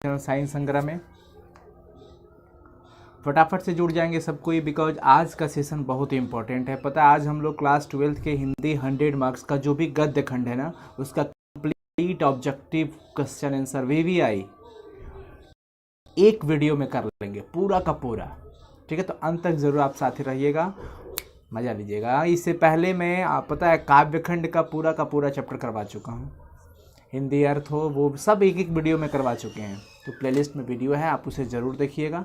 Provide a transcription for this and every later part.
Channel science संग्रह में फटाफट से जुड़ जाएंगे सब कोई, बिकॉज आज का सेशन बहुत ही इंपॉर्टेंट है। पता है आज हम लोग क्लास 12th के हिंदी 100 मार्क्स का जो भी गद्य खंड है ना, उसका complete objective question answer VVI एक वीडियो में कर लेंगे पूरा का पूरा। ठीक है, तो अंत तक जरूर आप साथी रहिएगा, मजा लीजिएगा। इससे पहले मैं पता है काव्य खंड का पूरा चैप्टर करवा चुका हूँ, हिंदी अर्थ हो वो सब एक एक वीडियो में करवा चुके हैं। तो प्लेलिस्ट में वीडियो है, आप उसे ज़रूर देखिएगा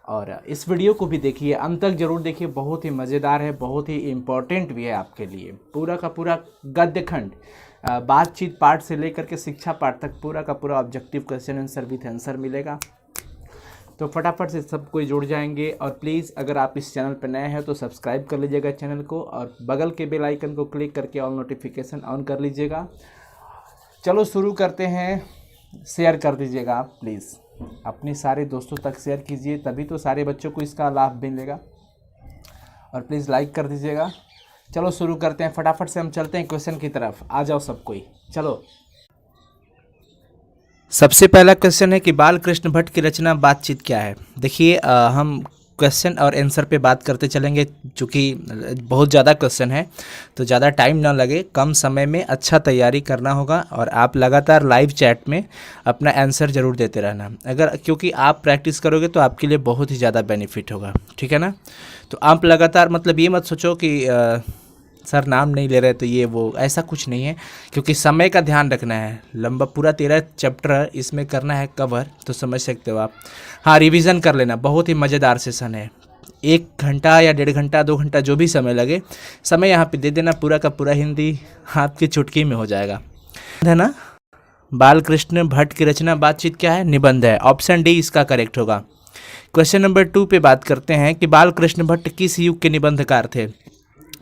और इस वीडियो को भी देखिए, अंत तक ज़रूर देखिए, बहुत ही मज़ेदार है, बहुत ही इम्पोर्टेंट भी है आपके लिए। पूरा का पूरा गद्य खंड बातचीत पार्ट से लेकर के शिक्षा पार्ट तक पूरा का पूरा objective question answer with answer मिलेगा। तो फटाफट से सब कोई जुड़ जाएंगे और प्लीज़ अगर आप इस चैनल पर नए हैं तो सब्सक्राइब कर लीजिएगा चैनल को और बगल के बेल आइकन को क्लिक करके ऑल नोटिफिकेशन ऑन कर लीजिएगा। चलो शुरू करते हैं। शेयर कर दीजिएगा आप प्लीज़, अपने सारे दोस्तों तक शेयर कीजिए, तभी तो सारे बच्चों को इसका लाभ मिलेगा। और प्लीज़ लाइक कर दीजिएगा। चलो शुरू करते हैं, फटाफट से हम चलते हैं क्वेश्चन की तरफ। आ जाओ सब कोई, चलो। सबसे पहला क्वेश्चन है कि बाल कृष्ण भट्ट की रचना बातचीत क्या है। देखिए हम क्वेश्चन और आंसर पे बात करते चलेंगे, चूँकि बहुत ज़्यादा क्वेश्चन है तो ज़्यादा टाइम ना लगे, कम समय में अच्छा तैयारी करना होगा और आप लगातार लाइव चैट में अपना आंसर ज़रूर देते रहना, अगर क्योंकि आप प्रैक्टिस करोगे तो आपके लिए बहुत ही ज़्यादा बेनिफिट होगा। ठीक है ना, तो आप लगातार, मतलब ये मत सोचो कि सर नाम नहीं ले रहे तो ये वो, ऐसा कुछ नहीं है, क्योंकि समय का ध्यान रखना है। लंबा पूरा 13 चैप्टर इसमें करना है कवर, तो समझ सकते हो आप। हाँ, रिवीजन कर लेना, बहुत ही मज़ेदार सेशन है। 1 घंटा या 1.5 घंटा 2 घंटा जो भी समय लगे, समय यहाँ पे दे देना, पूरा का पूरा हिंदी आपकी चुटकी में हो जाएगा, है ना। बाल कृष्ण भट्ट की रचना बातचीत क्या है, निबंध है। ऑप्शन डी इसका करेक्ट होगा। क्वेश्चन नंबर 2 पे बात करते हैं कि बाल कृष्ण भट्ट किस युग के निबंधकार थे।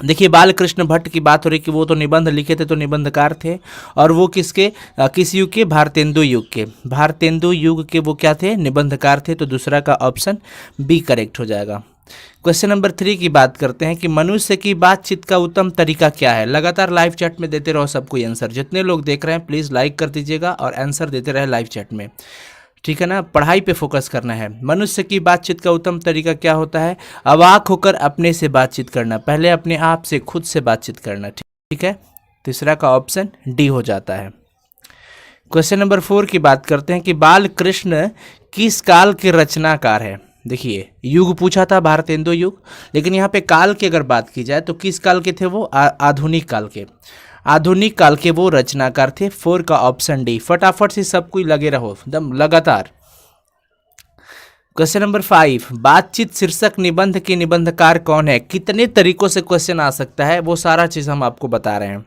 देखिए बाल कृष्ण भट्ट की बात हो रही कि वो तो निबंध लिखे थे, तो निबंधकार थे, और वो किस युग के, भारतेंदु युग के। भारतेंदु युग के वो क्या थे, निबंधकार थे, तो दूसरा का ऑप्शन बी करेक्ट हो जाएगा। क्वेश्चन नंबर 3 की बात करते हैं कि मनुष्य की बातचीत का उत्तम तरीका क्या है। लगातार लाइव चैट में देते रहो सबको आंसर, जितने लोग देख रहे हैं प्लीज़ लाइक कर दीजिएगा और आंसर देते रहे लाइव चैट में। ठीक है ना, पढ़ाई पे फोकस करना है। मनुष्य की बातचीत का उत्तम तरीका क्या होता है, अवाक होकर अपने से बातचीत करना, पहले अपने आप से खुद से बातचीत करना। ठीक है, तीसरा का ऑप्शन डी हो जाता है। क्वेश्चन नंबर 4 की बात करते हैं कि बाल कृष्ण किस काल के रचनाकार है। देखिए युग पूछा था भारतेंदु युग, लेकिन यहाँ पे काल की अगर बात की जाए तो किस काल के थे वो, आधुनिक काल के। आधुनिक काल के वो रचनाकार थे। 4 का ऑप्शन डी। फटाफट से सब कोई लगे रहो एकदम लगातार। क्वेश्चन नंबर 5, बातचीत शीर्षक निबंध के निबंधकार कौन है। कितने तरीकों से क्वेश्चन आ सकता है वो सारा चीज हम आपको बता रहे हैं।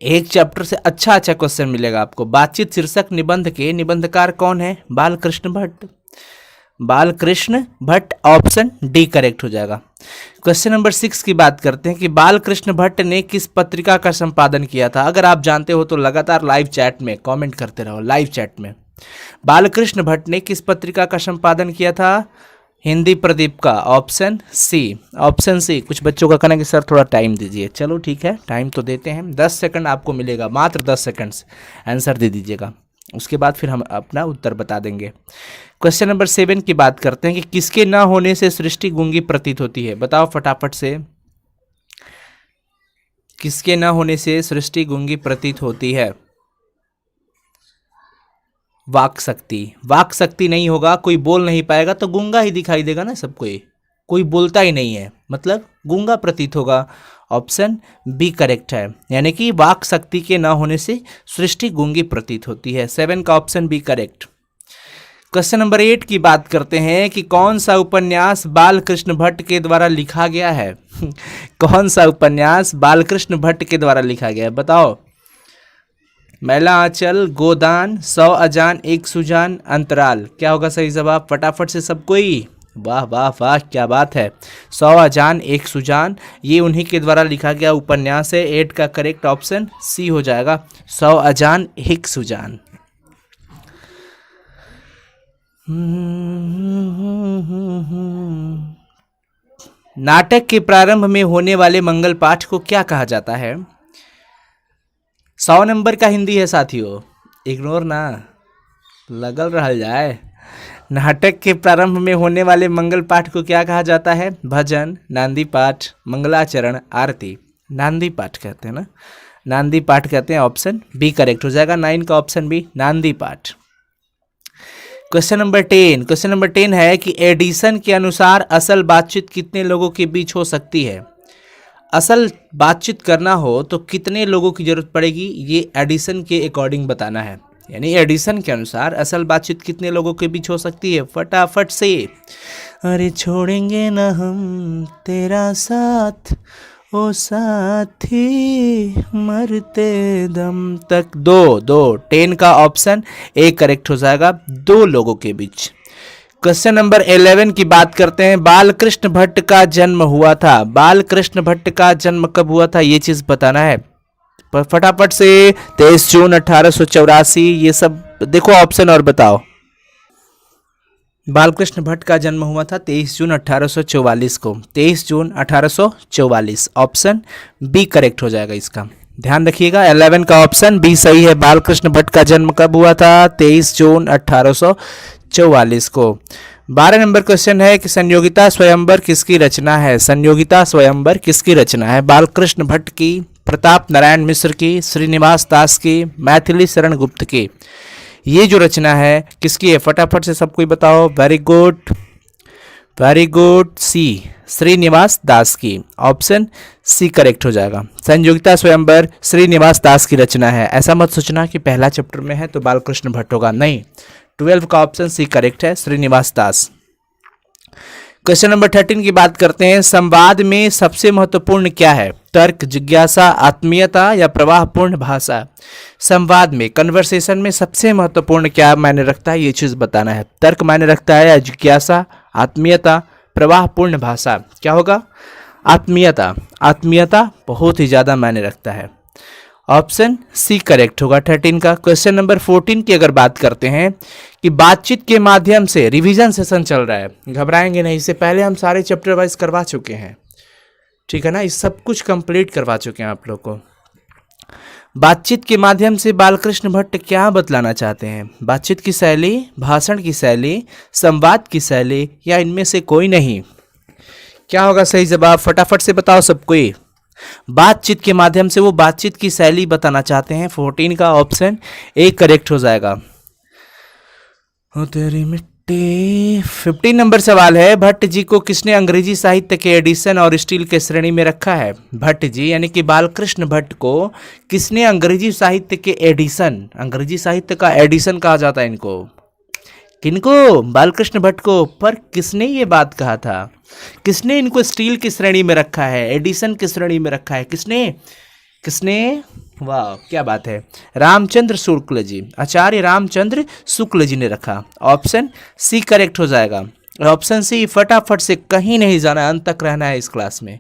एक चैप्टर से अच्छा क्वेश्चन मिलेगा आपको। बातचीत शीर्षक निबंध के निबंधकार कौन है, बाल कृष्ण भट्ट। बाल Krishna Bhatt, option D correct हो जाएगा। क्वेश्चन नंबर 6 की बात करते हैं कि बाल कृष्ण भट्ट ने किस पत्रिका का संपादन किया था। अगर आप जानते हो तो लगातार लाइव चैट में कमेंट करते रहो, लाइव चैट में। बाल कृष्ण भट्ट ने किस पत्रिका का संपादन किया था, हिंदी प्रदीप का, ऑप्शन सी। ऑप्शन सी। कुछ बच्चों का कहना है कि सर थोड़ा टाइम दीजिए, चलो ठीक है टाइम तो देते हैं, 10 सेकंड आपको मिलेगा, मात्र 10 सेकंड्स आंसर दे दीजिएगा, उसके बाद फिर हम अपना उत्तर बता देंगे। क्वेश्चन नंबर 7 की बात करते हैं कि किसके न होने से सृष्टि गूंगी प्रतीत होती है। बताओ फटाफट से, किसके न होने से सृष्टि गूंगी प्रतीत होती है। वाक शक्ति। वाक शक्ति नहीं होगा, कोई बोल नहीं पाएगा तो गूंगा ही दिखाई देगा ना सबको, कोई बोलता ही नहीं है मतलब गूंगा प्रतीत होगा। ऑप्शन बी करेक्ट है, यानी कि वाक शक्ति के न होने से सृष्टि गूंगी प्रतीत होती है। 7 का option B correct. Question number 8 की बात करते हैं कि कौन सा उपन्यास बाल कृष्ण भट्ट के द्वारा लिखा गया है। कौन सा उपन्यास बाल कृष्ण भट्ट के द्वारा लिखा गया है, बताओ। मैला आंचल, गोदान, 100 अजान, एक सुजान, अंतराल। क्या होगा सही जवाब, फटाफट से सब कोई। वाह वाह वाह, क्या बात है। 100 अजान एक सुजान, ये उन्हीं के द्वारा लिखा गया उपन्यास है। 8 का करेक्ट ऑप्शन सी हो जाएगा, 100 अजान एक सुजान। नाटक के प्रारंभ में होने वाले मंगल पाठ को क्या कहा जाता है। 100 नंबर का हिंदी है साथियों, इग्नोर ना, लगल रहल जाए। नाटक के प्रारंभ में होने वाले मंगल पाठ को क्या कहा जाता है? भजन, नांदी पाठ, मंगलाचरण, आरती। नांदी पाठ कहते हैं ना, नांदी पाठ कहते हैं। ऑप्शन बी करेक्ट हो जाएगा, 9 का ऑप्शन बी नांदी पाठ। क्वेश्चन नंबर 10, क्वेश्चन नंबर 10 है कि एडिसन के अनुसार असल बातचीत कितने लोगों के बीच हो सकती है? असल बातचीत करना हो तो कितने लोगों की जरूरत पड़ेगी, ये एडिसन के अकॉर्डिंग बताना है। यानी एडिसन के अनुसार असल बातचीत कितने लोगों के बीच हो सकती है? फटाफट से। अरे छोड़ेंगे ना हम तेरा साथ ओ साथी मरते दम तक। 10 का ऑप्शन ए करेक्ट हो जाएगा, 2 लोगों के बीच। क्वेश्चन नंबर 11 की बात करते हैं। बालकृष्ण भट्ट का जन्म हुआ था, बालकृष्ण भट्ट का जन्म कब हुआ था, ये चीज बताना है फटाफट से। 23 जून 1884, ये सब देखो ऑप्शन और बताओ। बालकृष्ण भट्ट का जन्म हुआ था 23 जून 1844 को, 23 जून 1844, ऑप्शन बी करेक्ट हो जाएगा इसका। ध्यान रखिएगा 11 का ऑप्शन बी सही है। बालकृष्ण भट्ट का जन्म कब हुआ था? 23 जून 1844 को। 12 नंबर क्वेश्चन है कि संयोगिता स्वयंवर किसकी रचना है? संयोगिता स्वयंवर किसकी रचना है? बालकृष्ण भट्ट की, प्रताप नारायण मिश्र की, श्रीनिवास दास की, मैथिली शरण गुप्त की। ये जो रचना है किसकी है? फटाफट से सब कोई बताओ। Very good, very good, C Srinivas Das की। ऑप्शन सी करेक्ट हो जाएगा। संयोगिता स्वयंवर श्रीनिवास दास की रचना है। ऐसा मत सोचना कि पहला चैप्टर में है तो बालकृष्ण भट्ट होगा, नहीं। 12 का ऑप्शन सी करेक्ट है, श्रीनिवास दास। क्वेश्चन नंबर 13 की बात करते हैं। संवाद में सबसे महत्वपूर्ण क्या है? तर्क, जिज्ञासा, आत्मीयता या प्रवाहपूर्ण भाषा? संवाद में, कन्वर्सेशन में सबसे महत्वपूर्ण क्या मायने रखता है, ये चीज बताना है। तर्क मायने रखता है या जिज्ञासा, आत्मीयता, प्रवाहपूर्ण भाषा? क्या होगा? आत्मीयता। आत्मीयता बहुत ही ज्यादा मायने रखता है। ऑप्शन सी करेक्ट होगा 13 का। क्वेश्चन नंबर 14 की अगर बात करते हैं कि बातचीत के माध्यम से, रिवीजन सेशन चल रहा है, घबराएंगे नहीं, इससे पहले हम सारे चैप्टर वाइज करवा चुके हैं, ठीक है ना, इस सब कुछ कंप्लीट करवा चुके हैं आप लोग को। बातचीत के माध्यम से बालकृष्ण भट्ट क्या बतलाना चाहते हैं? बातचीत की शैली, भाषण की शैली, संवाद की शैली या इनमें से कोई नहीं? क्या होगा सही जवाब? फटाफट से बताओ सब कोई। बातचीत के माध्यम से वो बातचीत की शैली बताना चाहते हैं। 14 का ऑप्शन ए करेक्ट हो जाएगा। तेरी मिट्टी। 15 नंबर सवाल है, भट्ट जी को किसने अंग्रेजी साहित्य के एडिशन और स्टील के श्रेणी में रखा है? भट्ट जी यानी कि बालकृष्ण भट्ट को किसने अंग्रेजी साहित्य के एडिशन, अंग्रेजी साहित्य का एडिशन कहा जाता है इनको, किनको? बालकृष्ण भट्ट को। पर किसने ये बात कहा था? किसने इनको स्टील की श्रेणी में रखा है, एडिशन की श्रेणी में रखा है? किसने? किसने? वाह क्या बात है, रामचंद्र शुक्ल जी, आचार्य रामचंद्र शुक्ल जी ने रखा। ऑप्शन सी करेक्ट हो जाएगा। Option C. फटाफट से कहीं नहीं जाना, अंत तक रहना है इस क्लास में,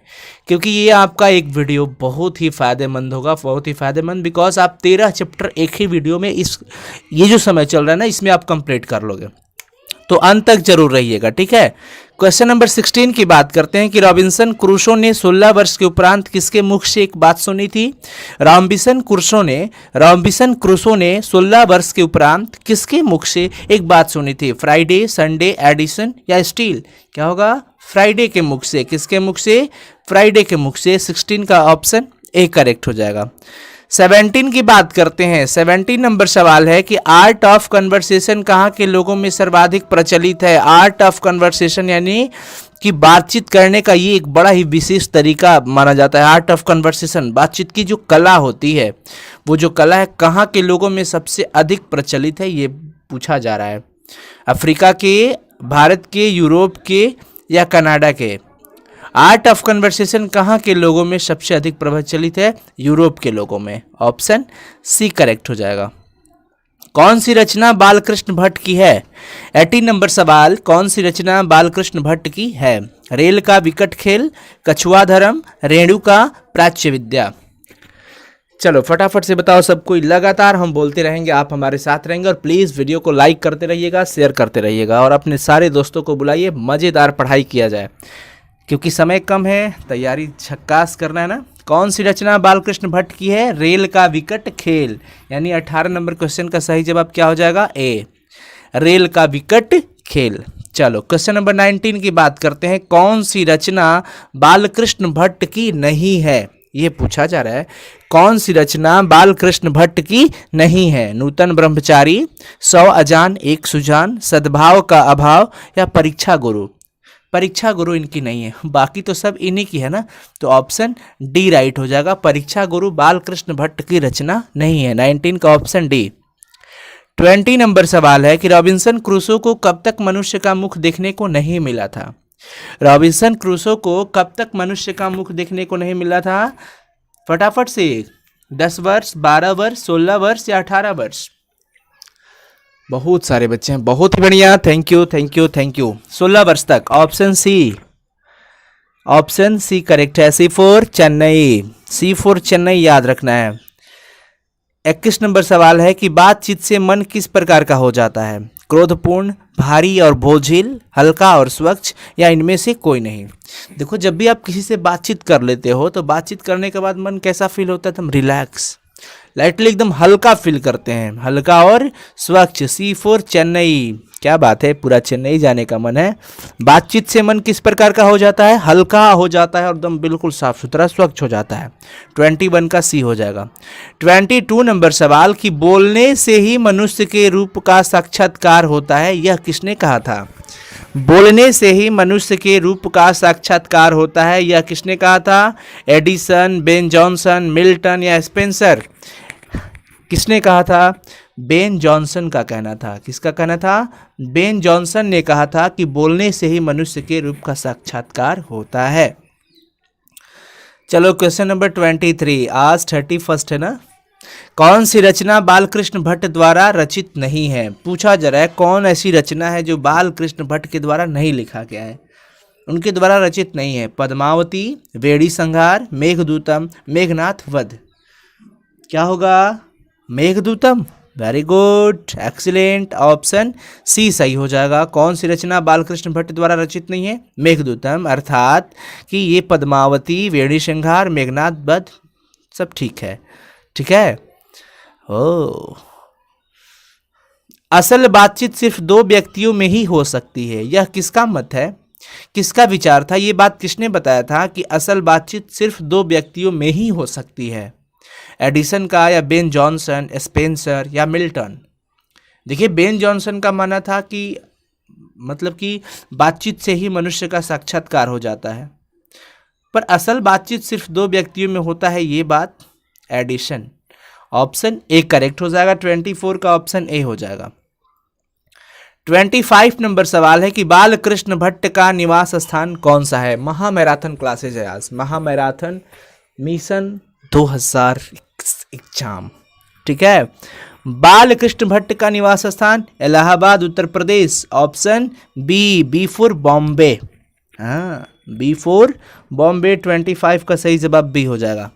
क्योंकि ये आपका एक वीडियो बहुत ही फायदेमंद होगा, बहुत ही फायदेमंद, बिकॉज आप 13 चैप्टर एक ही वीडियो में, इस ये जो समय चल रहा है ना, इसमें आप कंप्लीट कर लोगे, तो अंत तक जरूर रहिएगा, ठीक है। क्वेश्चन नंबर 16 की बात करते हैं कि रॉबिन्सन क्रूसो ने 16 वर्ष के उपरांत किसके मुख से एक बात सुनी थी? रॉबिन्सन क्रूसो ने 16 वर्ष के उपरांत किसके मुख से एक बात सुनी थी? फ्राइडे, संडे, एडिसन या स्टील? क्या होगा? फ्राइडे के मुख से। किसके मुख से? फ्राइडे के मुख से। 16 का ऑप्शन ए करेक्ट हो जाएगा। 17 की बात करते हैं। 17 नंबर सवाल है कि आर्ट ऑफ कन्वर्सेशन कहाँ के लोगों में सर्वाधिक प्रचलित है? आर्ट ऑफ कन्वर्सेशन यानी कि बातचीत करने का ये एक बड़ा ही विशेष तरीका माना जाता है। आर्ट ऑफ कन्वर्सेशन, बातचीत की जो कला होती है, वो जो कला है कहाँ के लोगों में सबसे अधिक प्रचलित है, ये पूछा जा रहा है। अफ्रीका के, भारत के, यूरोप के या कनाडा के? आर्ट ऑफ कन्वर्सेशन कहाँ के लोगों में सबसे अधिक प्रचलित है? यूरोप के लोगों में। ऑप्शन सी करेक्ट हो जाएगा। कौन सी रचना बालकृष्ण भट्ट की है? 18 नंबर सवाल, कौन सी रचना बालकृष्ण भट्ट की है? रेल का विकट खेल, कछुआ धर्म, रेणु का प्राच्य विद्या? चलो फटाफट से बताओ सब कोई, लगातार हम बोलते रहेंगे, आप हमारे साथ रहेंगे, और प्लीज़ वीडियो को लाइक करते रहिएगा, शेयर करते रहिएगा, और अपने सारे दोस्तों को बुलाइए, मज़ेदार पढ़ाई किया जाए, क्योंकि समय कम है, तैयारी झक्कास करना है ना। कौन सी रचना बालकृष्ण भट्ट की है? रेल का विकट खेल, यानी 18 नंबर क्वेश्चन का सही जवाब क्या हो जाएगा? ए। रेल का विकट खेल। चलो क्वेश्चन नंबर 19 की बात करते हैं। कौन सी रचना बालकृष्ण भट्ट की नहीं है, ये पूछा जा रहा है। कौन सी रचना बालकृष्ण भट्ट की नहीं है? नूतन ब्रह्मचारी, 100 अजान एक सुजान, सद्भाव का अभाव या परीक्षा गुरु। परीक्षा गुरु इनकी नहीं है, बाकी तो सब इन्हीं की है ना, तो ऑप्शन डी राइट हो जाएगा। परीक्षा गुरु बालकृष्ण भट्ट की रचना नहीं है। 19 का ऑप्शन डी। 20 नंबर सवाल है कि रॉबिन्सन क्रूसो को कब तक मनुष्य का मुख देखने को नहीं मिला था? रॉबिन्सन क्रूसो को कब तक मनुष्य का मुख देखने को नहीं मिला था? फटाफट से 10 वर्ष, 12 वर्ष, 16 वर्ष या 18 वर्ष? बहुत सारे बच्चे हैं, बहुत ही बढ़िया, thank you thank you thank you. 16 वर्ष तक, option C, option C correct है। C4 चेन्नई, C4 चेन्नई याद रखना है। 21 नंबर सवाल है कि बातचीत से मन किस प्रकार का हो जाता है? क्रोधपूर्ण, भारी और बोझिल, हल्का और स्वच्छ या इनमें से कोई नहीं? देखो, जब भी आप किसी से बातचीत कर लेते हो तो बातचीत करने के बाद मन कैसा फील होता है? एकदम रिलैक्स, लाइटली, एकदम हल्का फील करते हैं, हल्का और स्वच्छ। C4 चेन्नई, क्या बात है, पूरा चेन्नई जाने का मन है। बातचीत से मन किस प्रकार का हो जाता है? हल्का हो जाता है और एकदम बिल्कुल साफ सुथरा स्वच्छ हो जाता है। 21 का सी हो जाएगा। 22 नंबर सवाल कि बोलने से ही मनुष्य के रूप का साक्षात्कार होता है, यह किसने कहा था? बोलने से ही मनुष्य के रूप का साक्षात्कार होता है, यह किसने कहा था? एडिसन, बेन जॉनसन, मिल्टन या स्पेंसर? किसने कहा था? बेन जॉनसन का कहना था। किसका कहना था? बेन जॉनसन ने कहा था कि बोलने से ही मनुष्य के रूप का साक्षात्कार होता है। चलो क्वेश्चन नंबर 23, आज 31 है ना। कौन सी रचना बालकृष्ण भट्ट द्वारा रचित नहीं है? पूछा जा रहा है कौन ऐसी रचना है जो बालकृष्ण भट्ट के द्वारा नहीं लिखा गया है, उनके द्वारा रचित नहीं है। पद्मावती, वेड़ी संहार, मेघदूतम, मेघनाथ वध। क्या होगा? Meghdootam. Very good, excellent, option C सही हो जाएगा। कौन सी रचना बालकृष्ण भट्ट द्वारा रचित नहीं है? मेघदूतम, अर्थात कि ये पद्मावती, वेणी संहार, मेघनाथ वध सब ठीक है। ठीक है। ओ, असल बातचीत सिर्फ 2 व्यक्तियों में ही हो सकती है, यह किसका मत है? किसका विचार था? ये बात किसने बताया था कि असल बातचीत सिर्फ 2 व्यक्तियों में ही हो सकती है? एडिसन का या बेन जॉनसन, स्पेंसर या मिल्टन? देखिए, बेन जॉनसन का मानना था कि मतलब कि बातचीत से ही मनुष्य का साक्षात्कार हो जाता है, पर असल बातचीत सिर्फ 2 व्यक्तियों में होता है, ये बात एडिशन। ऑप्शन ए करेक्ट हो जाएगा। 24 का ऑप्शन ए हो जाएगा। 25 नंबर सवाल है कि बालकृष्ण भट्ट का निवास स्थान कौन सा है? महामैराथन क्लासेज है आज, महामैराथन मिशन 2000 एग्जाम। ठीक है। बालकृष्ण भट्ट का निवास स्थान Allahabad, Uttar Pradesh. Option B for Bombay. हाँ, बी फॉर बॉम्बे। 25 का सही जवाब बी हो जाएगा।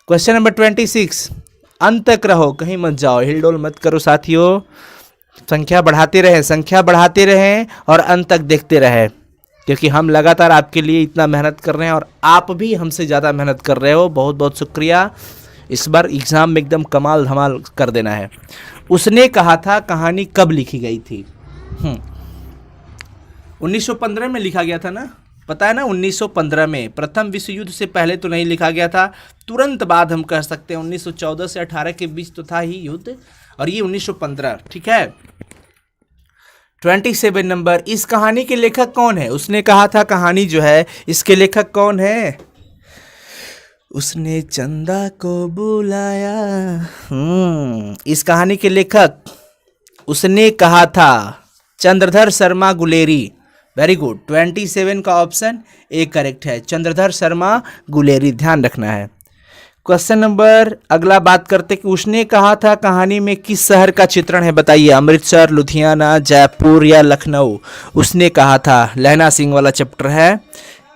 क्वेश्चन नंबर 26, अंत तक रहो, कहीं मत जाओ, हिलडोल मत करो साथियों। संख्या बढ़ाते रहें और अंत तक देखते रहें, क्योंकि हम लगातार आपके लिए इतना मेहनत कर रहे हैं और आप भी हमसे ज़्यादा मेहनत कर रहे हो। बहुत बहुत शुक्रिया। इस बार एग्ज़ाम में एकदम कमाल धमाल कर देना है। उसने कहा था कहानी कब लिखी गई थी? 1915 में लिखा गया था ना, पता है ना? 1915 में, प्रथम विश्व युद्ध से पहले तो नहीं लिखा गया था, तुरंत बाद हम कह सकते हैं 1914 से 18 के बीच तो था ही युद्ध, और ये 1915। ठीक है। 27 नंबर, इस कहानी के लेखक कौन है? उसने कहा था कहानी जो है, इसके लेखक कौन है? उसने चंदा को बुलाया। इस कहानी के लेखक उसने कहा था चंद्रधर शर्मा गुलेरी। Very good. 27 का ऑप्शन ए करेक्ट है, चंद्रधर शर्मा गुलेरी, ध्यान रखना है। क्वेश्चन नंबर अगला बात करते कि उसने कहा था कहानी में किस शहर का चित्रण है? बताइए, अमृतसर, लुधियाना, जयपुर या लखनऊ? उसने कहा था, लहना सिंह वाला चैप्टर है,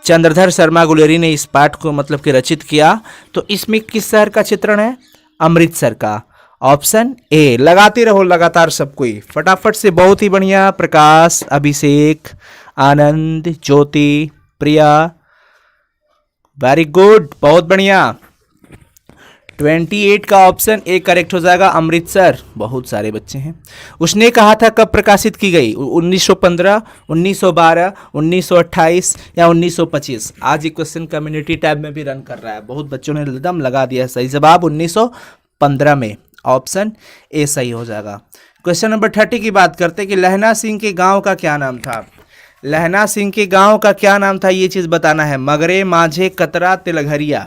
चंद्रधर शर्मा गुलेरी ने इस पाठ को मतलब कि रचित किया। तो इसमें किस शहर का चित्रण है? अमृतसर का। Option A. लगाते रहो लगातार सब कोई फटाफट से। बहुत ही बढ़िया। प्रकाश, अभिषेक, आनंद, ज्योति, प्रिया, वेरी गुड, बहुत बढ़िया। 28 का ऑप्शन ए करेक्ट हो जाएगा, अमृतसर। बहुत सारे बच्चे हैं। उसने कहा था कब प्रकाशित की गई? 1915, 1912, 1928 या 1925? आज ये क्वेश्चन कम्युनिटी टैब में भी रन कर रहा है, बहुत बच्चों ने एकदम लगा दिया सही जवाब 1915 में। ऑप्शन ए सही हो जाएगा। क्वेश्चन नंबर 30 की बात करते हैं कि लहना सिंह के गांव का क्या नाम था? लहना सिंह के गांव का क्या नाम था, ये चीज़ बताना है। मगरे, माझे, कतरा, तिलघरिया।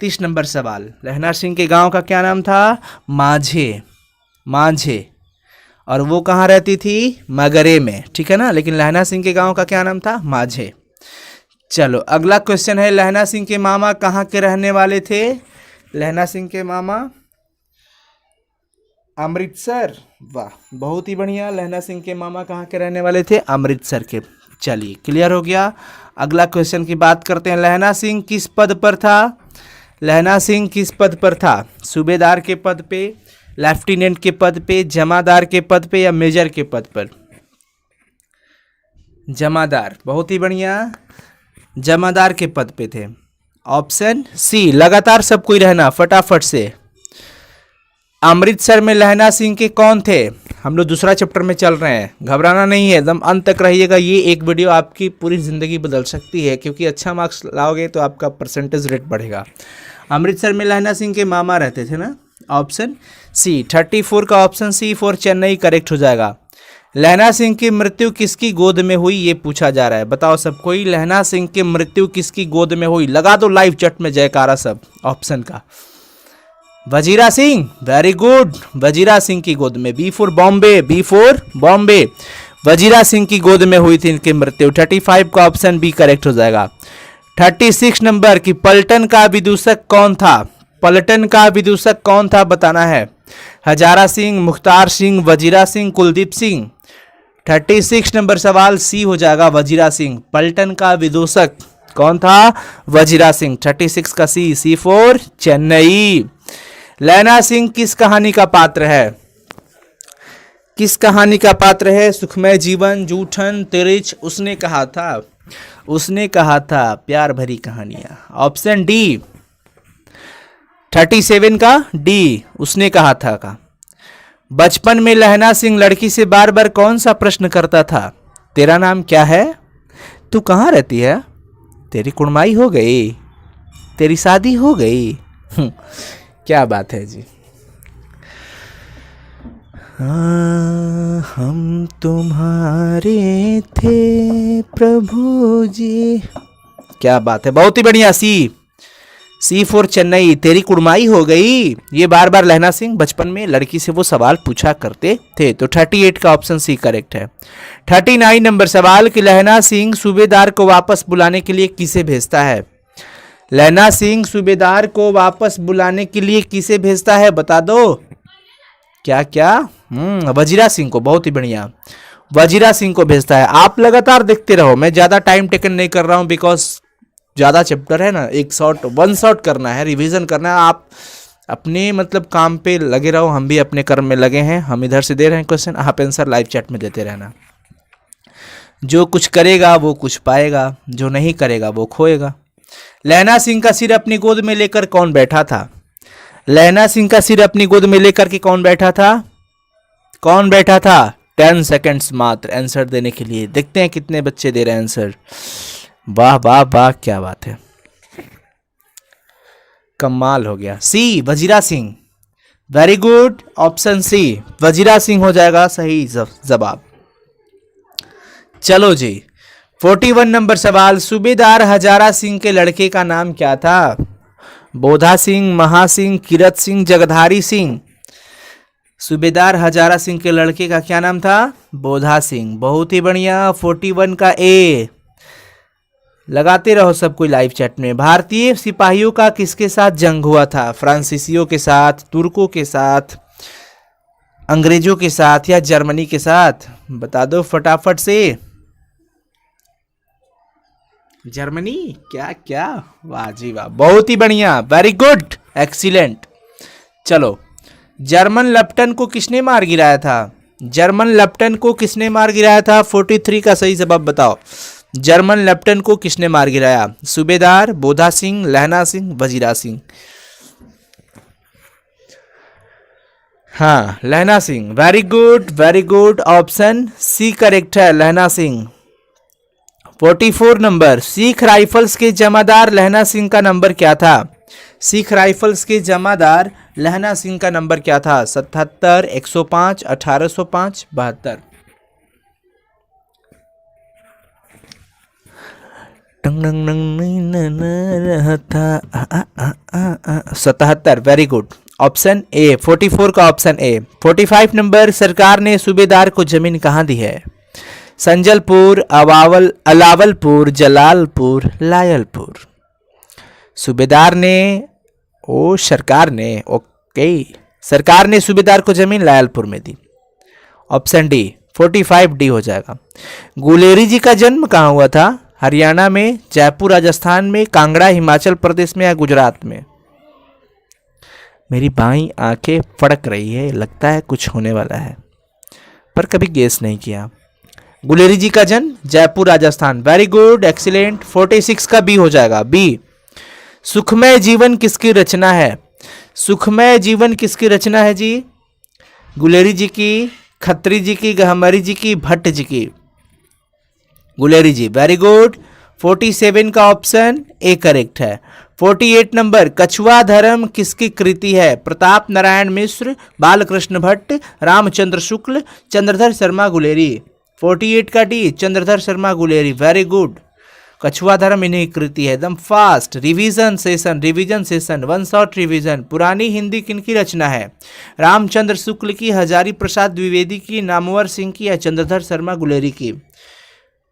30 नंबर सवाल, लहना सिंह के गांव का क्या नाम था? माझे, माझे। और वो कहाँ रहती थी? मगरे में, ठीक है ना। लेकिन लहना सिंह के गांव का क्या नाम था? माझे। चलो अगला क्वेश्चन है, लहना सिंह के मामा कहाँ के रहने वाले थे? लहना सिंह के मामा अमृतसर। वाह, बहुत ही बढ़िया। लहना सिंह के मामा कहाँ के रहने वाले थे? अमृतसर के। चलिए क्लियर हो गया। अगला क्वेश्चन की बात करते हैं, लहना सिंह किस पद पर था? लहना सिंह किस पद पर था? सूबेदार के पद पे, लेफ्टिनेंट के पद पे, जमादार के पद पे या मेजर के पद पर? जमादार। बहुत ही बढ़िया, जमादार के पद पे थे। Option C. लगातार सब कोई रहना फटाफट से। अमृतसर में लहना सिंह के कौन थे? हम लोग दूसरा चैप्टर में चल रहे हैं, घबराना नहीं है, एकदम अंत तक रहिएगा। ये एक वीडियो आपकी पूरी ज़िंदगी बदल सकती है, क्योंकि अच्छा मार्क्स लाओगे तो आपका परसेंटेज रेट बढ़ेगा। अमृतसर में लहना सिंह के मामा रहते थे ना। Option C. 34 का option C for Chennai correct हो जाएगा। लहना सिंह की मृत्यु किसकी गोद में हुई, ये पूछा जा रहा है। बताओ सब कोई, लहना सिंह की मृत्यु किसकी गोद में हुई? लगा दो लाइव चैट में जयकारा सब ऑप्शन का। वजीरा सिंह, वेरी गुड, वजीरा सिंह की गोद में। B for Bombay, B for Bombay. Wazira Singh की गोद में हुई थी इनकी मृत्यु। 35 का ऑप्शन बी करेक्ट हो जाएगा। 36 नंबर की, पलटन का विदूषक कौन था? पलटन का विदूषक कौन था बताना है। हजारा सिंह, मुख्तार सिंह, वजीरा सिंह, कुलदीप सिंह। 36 नंबर सवाल सी हो जाएगा, वजीरा सिंह। पलटन का विदूषक कौन था? वजीरा सिंह। 36 का सी, सी फॉर चेन्नई। लहना सिंह किस कहानी का पात्र है? किस कहानी का पात्र है? सुखमय जीवन, जूठन, तिरिच। उसने कहा था, उसने कहा था प्यार भरी कहानियां। Option D. 37 का डी, उसने कहा था का। बचपन में लहना सिंह लड़की से बार बार कौन सा प्रश्न करता था? तेरा नाम क्या है? तू कहाँ रहती है? तेरी कुड़माई हो गई? तेरी शादी हो गई? क्या बात है जी। हम तुम्हारे थे प्रभु जी। क्या बात है, बहुत ही बढ़िया। सी फॉर चेन्नई, तेरी कुड़माई हो गई। ये बार बार लहना सिंह बचपन में लड़की से वो सवाल पूछा करते थे। तो 38 का ऑप्शन सी करेक्ट है। 39 नंबर सवाल कि लहना सिंह सूबेदार को वापस बुलाने के लिए किसे भेजता है? लहना सिंह सूबेदार को वापस बुलाने के लिए किसे भेजता है? बता दो। क्या क्या? वजीरा सिंह को। बहुत ही बढ़िया, वजीरा सिंह को भेजता है। आप लगातार देखते रहो, मैं ज़्यादा टाइम टेकन नहीं कर रहा हूँ, बिकॉज ज़्यादा चैप्टर है ना, एक शॉट वन शॉट करना है, रिवीजन करना है। आप अपने मतलब काम पे लगे रहो, हम भी अपने कर्म में लगे हैं। हम इधर से दे रहे हैं क्वेश्चन, आप आंसर लाइव चैट में देते रहना। जो कुछ करेगा वो कुछ पाएगा, जो नहीं करेगा वो खोएगा। लहना सिंह का सिर अपनी गोद में लेकर कौन बैठा था? लहना सिंह का सिर अपनी गोद में लेकर के कौन बैठा था? कौन बैठा था? 10 सेकंड्स मात्र आंसर देने के लिए। देखते हैं कितने बच्चे दे रहे हैं आंसर। वाह वाह वाह, क्या बात है, कमाल हो गया। C, Wazira Singh. Very good, option C Wazira Singh हो जाएगा सही जवाब। चलो जी, 41 नंबर सवाल, सूबेदार हजारा सिंह के लड़के का नाम क्या था? बोधा सिंह, महा सिंह, किरत सिंह, जगधारी सिंह। सूबेदार हजारा सिंह के लड़के का क्या नाम था? बोधा सिंह। बहुत ही बढ़िया, 41 का ए। लगाते रहो सब कोई लाइव चैट में। भारतीय सिपाहियों का किसके साथ जंग हुआ था? फ्रांसीसियों के साथ, तुर्कों के साथ, अंग्रेजों के साथ या जर्मनी के साथ? बता दो फटाफट से। जर्मनी। क्या क्या? वाह जी वाह, बहुत ही बढ़िया, वेरी गुड, एक्सीलेंट। चलो, जर्मन लेफ्टिनेंट को किसने मार गिराया था? जर्मन लेफ्टिनेंट को किसने मार गिराया था? 43 का सही जवाब बताओ। जर्मन लेफ्टिनेंट को किसने मार गिराया? सूबेदार, बोधा सिंह, लहना सिंह, वजीरा सिंह। हाँ, Lahna Singh, very good, option C correct है, लहना सिंह। 44 नंबर, सिख राइफल्स के जमादार लहना सिंह का नंबर क्या था? सिख राइफल्स के जमादार लहना सिंह का नंबर क्या था? 77, 105, 1805, 72। टंग टंग टंग नहीं न रहता 77, वेरी गुड, ऑप्शन ए 44 का ऑप्शन ए। 45 नंबर, सरकार ने सूबेदार को जमीन कहाँ दी है? संजलपुर, अलावलपुर, जलालपुर, लायलपुर। सूबेदार ने, ओ सरकार ने, ओके, सरकार ने सूबेदार को जमीन लायलपुर में दी। ऑप्शन डी 45 डी हो जाएगा। गुलेरी जी का जन्म कहाँ हुआ था? हरियाणा में, जयपुर राजस्थान में, कांगड़ा हिमाचल प्रदेश में या गुजरात में? मेरी बाईं आंखें फड़क रही है, लगता है कुछ होने वाला है, पर कभी गेस नहीं किया। गुलेरी जी का जन्म Jaipur Rajasthan, very good, excellent. 46 का बी हो जाएगा, बी। सुखमय जीवन किसकी रचना है? सुखमय जीवन किसकी रचना है जी? गुलेरी जी की, खत्री जी की, गहमरी जी की, भट्ट जी की? गुलेरी जी, वेरी गुड। 47 का ऑप्शन ए करेक्ट है। 48 नंबर, कछुआ धर्म किसकी कृति है? प्रताप नारायण मिश्र, बालकृष्ण भट्ट, रामचंद्र शुक्ल, चंद्रधर शर्मा गुलेरी? 48 का D, Chandradhar Sharma Guleri, very good. कछुआ धर्म इन्हीं की कृति है, एकदम fast. Revision session, one shot revision. पुरानी हिंदी किनकी रचना है? रामचंद्र शुक्ल की, हजारी प्रसाद द्विवेदी की, नामवर सिंह की या चंद्रधर शर्मा गुलेरी की?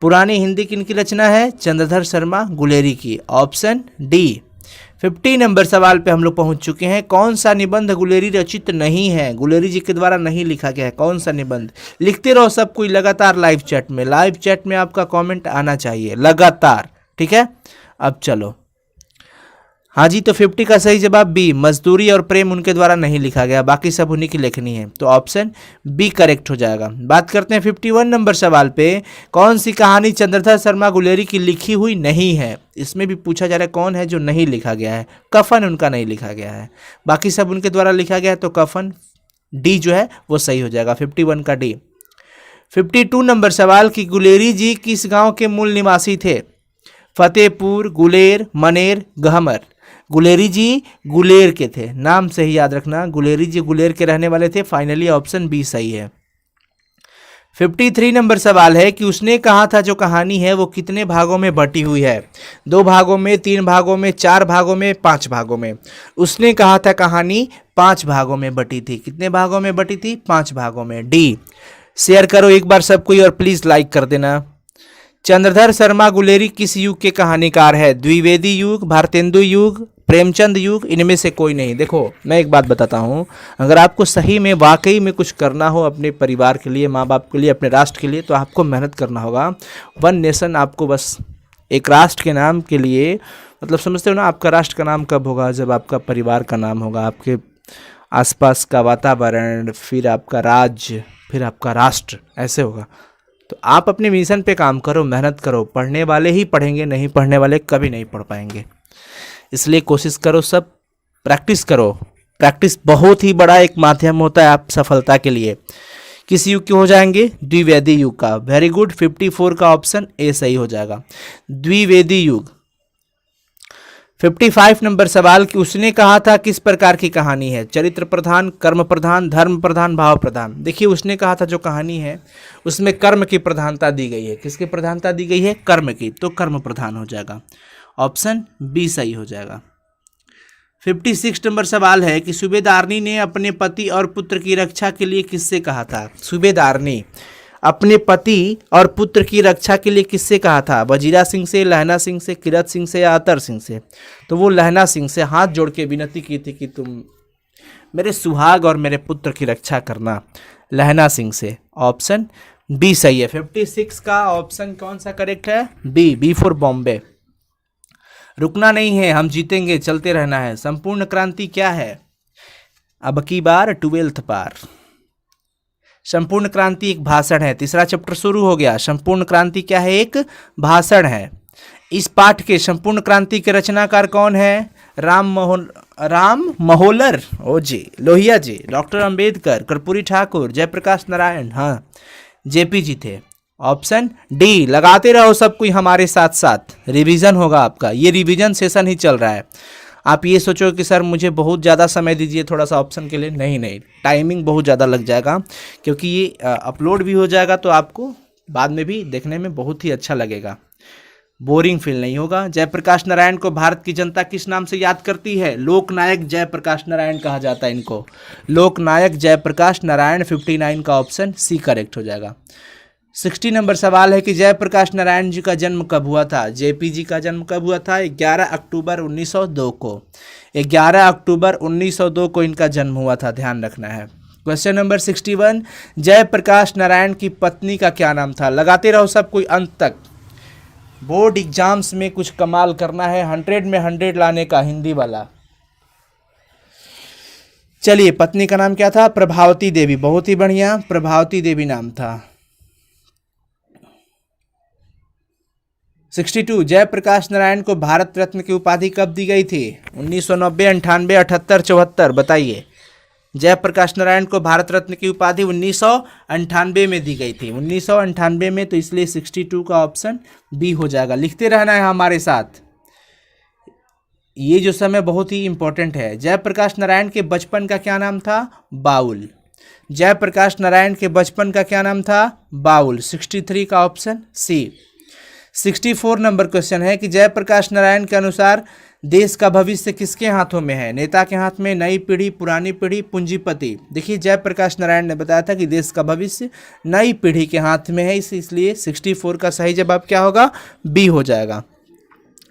पुरानी हिंदी किनकी रचना है? चंद्रधर शर्मा गुलेरी की, ऑप्शन डी। 50 नंबर सवाल पे हम लोग पहुंच चुके हैं। कौन सा निबंध गुलेरी रचित नहीं है? गुलेरी जी के द्वारा नहीं लिखा गया है, कौन सा निबंध? लिखते रहो सब कोई लगातार लाइव चैट में आपका कमेंट आना चाहिए लगातार, ठीक है। अब चलो, हाँ जी, तो 50 का सही जवाब बी, मजदूरी और प्रेम उनके द्वारा नहीं लिखा गया, बाकी सब उन्हीं की लेखनी है, तो ऑप्शन बी करेक्ट हो जाएगा। बात करते हैं 51 नंबर सवाल पे। कौन सी कहानी चंद्रधर शर्मा गुलेरी की लिखी हुई नहीं है? इसमें भी पूछा जा रहा है कौन है जो नहीं लिखा गया है। कफन उनका नहीं लिखा गया है, बाकी सब उनके द्वारा लिखा गया है, तो कफन डी जो है वो सही हो जाएगा, 51 का डी। 52 नंबर सवाल की गुलेरी जी किस गाँव के मूल निवासी थे? फतेहपुर, गुलेर, मनेर, गहमर? गुलेरी जी गुलेर के थे, नाम से ही याद रखना, गुलेरी जी गुलेर के रहने वाले थे। फाइनली ऑप्शन बी सही है। 53 नंबर सवाल है कि उसने कहा था जो कहानी है वो कितने भागों में बटी हुई है? 2 भागों में, 3 भागों में, 4 भागों में, 5 भागों में? उसने कहा था कहानी 5 भागों में बटी थी। कितने भागों में बटी थी? 5 भागों में, डी। शेयर करो एक बार सब कोई और प्लीज लाइक कर देना। चंद्रधर शर्मा गुलेरी किस युग के कहानीकार है? द्विवेदी युग, भारतेंदु युग, प्रेमचंद युग? इनमें से कोई नहीं। देखो मैं एक बात बताता हूँ, अगर आपको सही में वाकई में कुछ करना हो अपने परिवार के लिए, माँ बाप के लिए, अपने राष्ट्र के लिए, तो आपको मेहनत करना होगा। वन नेशन, आपको बस एक राष्ट्र के नाम के लिए, मतलब समझते हो ना, आपका राष्ट्र का नाम कब होगा? जब आपका परिवार का नाम होगा, आपके आसपास का वातावरण, फिर आपका राज्य, फिर आपका राष्ट्र, ऐसे होगा। तो आप अपने मिशन पे काम करो, मेहनत करो। पढ़ने वाले ही पढ़ेंगे, नहीं पढ़ने वाले कभी नहीं पढ़ पाएंगे। इसलिए कोशिश करो, सब प्रैक्टिस करो। प्रैक्टिस बहुत ही बड़ा एक माध्यम होता है आप सफलता के लिए। किस युग के हो जाएंगे? द्विवेदी युग का, वेरी गुड। 54 का ऑप्शन ए सही हो जाएगा, द्विवेदी युग। 55 नंबर सवाल कि उसने कहा था किस प्रकार की कहानी है? चरित्र प्रधान, कर्म प्रधान, धर्म प्रधान, भाव प्रधान? देखिए उसने कहा था जो कहानी है उसमें कर्म की प्रधानता दी गई है। किसकी प्रधानता दी गई है? कर्म की, तो कर्म प्रधान हो जाएगा, ऑप्शन बी सही हो जाएगा। 56 नंबर सवाल है कि सूबेदारनी ने अपने पति और पुत्र की रक्षा के लिए किससे कहा था? सूबेदारनी अपने पति और पुत्र की रक्षा के लिए किससे कहा था? वजीरा सिंह से, लहना सिंह से, किरत सिंह से या अतर सिंह से? तो वो लहना सिंह से हाथ जोड़ के विनती की थी कि तुम मेरे सुहाग और मेरे पुत्र की रक्षा करना, लहना सिंह से, ऑप्शन बी सही है। 56 का ऑप्शन कौन सा करेक्ट है? B, B for Bombay. रुकना नहीं है, हम जीतेंगे, चलते रहना है। संपूर्ण क्रांति क्या है? अब की बार 12th पार। संपूर्ण क्रांति एक भाषण है, तीसरा चैप्टर शुरू हो गया। संपूर्ण क्रांति क्या है? एक भाषण है। इस पाठ के संपूर्ण क्रांति के रचनाकार कौन है? राम राम महोलर, ओ जी, लोहिया जी, डॉक्टर अंबेडकर, कर्पूरी ठाकुर, जयप्रकाश नारायण, हाँ जेपी जी थे। ऑप्शन डी, लगाते रहो सब कोई हमारे साथ साथ, रिवीजन होगा आपका, ये रिवीजन सेशन ही चल रहा है। आप ये सोचो कि सर मुझे बहुत ज़्यादा समय दीजिए थोड़ा सा ऑप्शन के लिए, नहीं नहीं, टाइमिंग बहुत ज़्यादा लग जाएगा, क्योंकि ये अपलोड भी हो जाएगा तो आपको बाद में भी देखने में बहुत ही अच्छा लगेगा, बोरिंग फील नहीं होगा। जयप्रकाश नारायण को भारत की जनता किस नाम से याद करती है? लोकनायक जयप्रकाश नारायण कहा जाता है इनको, लोकनायक जयप्रकाश नारायण। 59 का ऑप्शन सी करेक्ट हो जाएगा। 60 नंबर सवाल है कि जयप्रकाश नारायण जी का जन्म कब हुआ था? जेपी जी का जन्म कब हुआ था? 11 अक्टूबर 1902 को, 11 अक्टूबर 1902 को इनका जन्म हुआ था, ध्यान रखना है। क्वेश्चन नंबर 61, जयप्रकाश नारायण की पत्नी का क्या नाम था? लगाते रहो सब कोई अंत तक, बोर्ड एग्जाम्स में कुछ कमाल करना है, 100 में 100 लाने का, हिंदी वाला। चलिए, पत्नी का नाम क्या था? प्रभावती देवी, बहुत ही बढ़िया, प्रभावती देवी नाम था। 62, जयप्रकाश नारायण को भारत रत्न की उपाधि कब दी गई थी? 1990, 98, 78, 74, बताइए। जयप्रकाश नारायण को भारत रत्न की उपाधि 1998 में दी गई थी, 1998 में, तो इसलिए 62 का ऑप्शन बी हो जाएगा। लिखते रहना है हमारे साथ, ये जो समय बहुत ही इंपॉर्टेंट है। जयप्रकाश नारायण के बचपन का क्या नाम था? बाउल। जयप्रकाश नारायण के बचपन का क्या नाम था? बाउल। 63 का ऑप्शन सी। 64 नंबर क्वेश्चन है कि जयप्रकाश नारायण के अनुसार देश का भविष्य किसके हाथों में है? नेता के हाथ में, नई पीढ़ी, पुरानी पीढ़ी, पूंजीपति। देखिए, जयप्रकाश नारायण ने बताया था कि देश का भविष्य नई पीढ़ी के हाथ में है, इसलिए 64 का सही जवाब क्या होगा? बी हो जाएगा।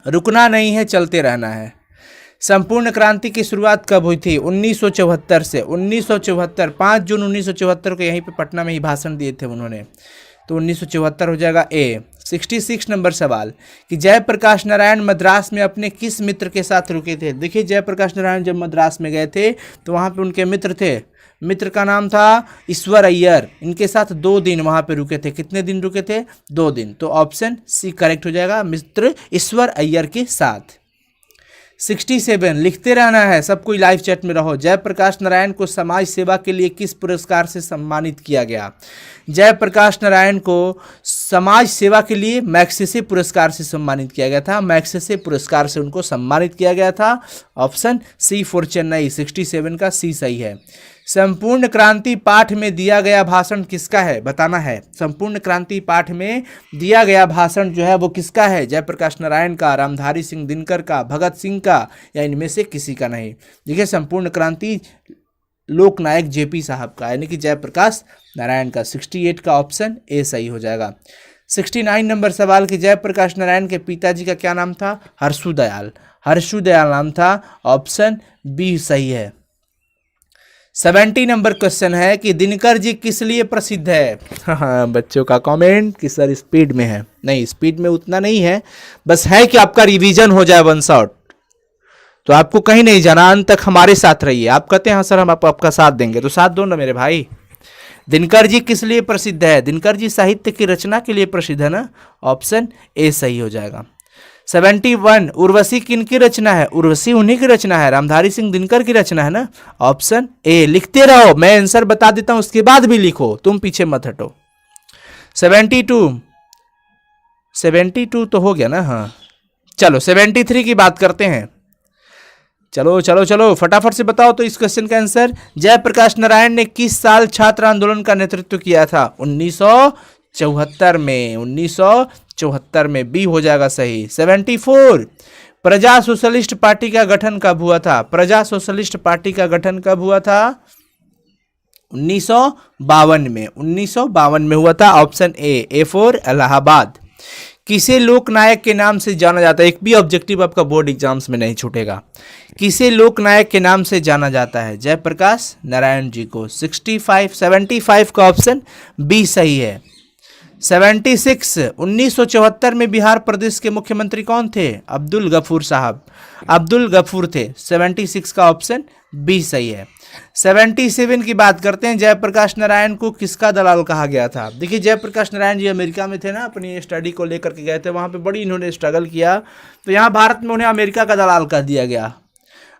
रुकना नहीं है, चलते रहना है। संपूर्ण क्रांति की शुरुआत कब हुई थी? 1974 से। 1974, 5 जून 1974 को यहीं पे पटना में ही भाषण दिए थे उन्होंने, तो 1974 हो जाएगा ए। 66 नंबर सवाल कि जयप्रकाश नारायण मद्रास में अपने किस मित्र के साथ रुके थे? देखिए, जयप्रकाश नारायण जब मद्रास में गए थे तो वहाँ पे उनके मित्र थे, मित्र का नाम था ईश्वर अय्यर, इनके साथ 2 दिन वहाँ पे रुके थे। कितने दिन रुके थे? 2 दिन। तो ऑप्शन सी करेक्ट हो जाएगा, मित्र ईश्वर अय्यर के साथ। 67, लिखते रहना है सब कोई, लाइव चैट में रहो। जयप्रकाश नारायण को समाज सेवा के लिए किस पुरस्कार से सम्मानित किया गया? जयप्रकाश नारायण को समाज सेवा के लिए मैग्सेसे पुरस्कार से सम्मानित किया गया था, मैग्सेसे पुरस्कार से उनको सम्मानित किया गया था। Option C for Chennai. 67 का सी सही है। संपूर्ण क्रांति पाठ में दिया गया भाषण किसका है? बताना है। संपूर्ण क्रांति पाठ में दिया गया भाषण जो है वो किसका है? जयप्रकाश नारायण का, रामधारी सिंह दिनकर का, भगत सिंह का, या इनमें से किसी का नहीं? देखिए, संपूर्ण क्रांति लोकनायक जेपी साहब का, यानी कि जयप्रकाश नारायण का। 68 का ऑप्शन ए सही हो जाएगा। 69 नंबर सवाल कि जयप्रकाश नारायण के पिताजी का क्या नाम था? हर्षु दयाल। हर्षु दयाल नाम था, ऑप्शन बी सही है। 70 नंबर क्वेश्चन है कि दिनकर जी किस लिए प्रसिद्ध है? हाँ, बच्चों का कमेंट कि सर स्पीड में है, नहीं स्पीड में उतना नहीं है, बस है कि आपका रिवीजन हो जाए वन शॉट, तो आपको कहीं नहीं जाना, अंत तक हमारे साथ रहिए। आप कहते हैं हाँ सर हम आपका साथ देंगे, तो साथ दो ना मेरे भाई। दिनकर जी किस लिए प्रसिद्ध है? दिनकर जी साहित्य की रचना के लिए प्रसिद्ध है ना, ऑप्शन ए सही हो जाएगा। 71, उर्वशी किनकी रचना है? उर्वशी उन्हीं की रचना है, रामधारी सिंह दिनकर की रचना है ना, ऑप्शन ए। लिखते रहो, मैं आंसर बता देता हूं उसके बाद भी लिखो, तुम पीछे मत हटो। 72 तो हो गया ना, हाँ चलो 73 की बात करते हैं। चलो चलो चलो फटाफट से बताओ तो इस क्वेश्चन का आंसर। जयप्रकाश नारायण ने किस साल छात्र आंदोलन का नेतृत्व किया था? 1974 में। 1974 में, बी हो जाएगा सही। 74, प्रजा सोशलिस्ट पार्टी का गठन कब हुआ था? प्रजा सोशलिस्ट पार्टी का गठन कब हुआ था? 1952 में। 1952 में हुआ था, ऑप्शन ए फॉर इलाहाबाद। किसे लोकनायक के नाम से जाना जाता है? एक भी ऑब्जेक्टिव आपका बोर्ड एग्जाम्स में नहीं छूटेगा। किसे लोकनायक के नाम से जाना जाता है? जयप्रकाश नारायण जी को। 75 का ऑप्शन बी सही है। 76, 1974 में बिहार प्रदेश के मुख्यमंत्री कौन थे? अब्दुल गफूर साहब, अब्दुल गफूर थे। 76 का ऑप्शन बी सही है। 77 की बात करते हैं। जयप्रकाश नारायण को किसका दलाल कहा गया था? देखिए, जयप्रकाश नारायण जी अमेरिका में थे ना, अपनी स्टडी को लेकर के गए थे, वहाँ पे बड़ी इन्होंने स्ट्रगल किया, तो यहाँ भारत में उन्हें अमेरिका का दलाल कह दिया गया।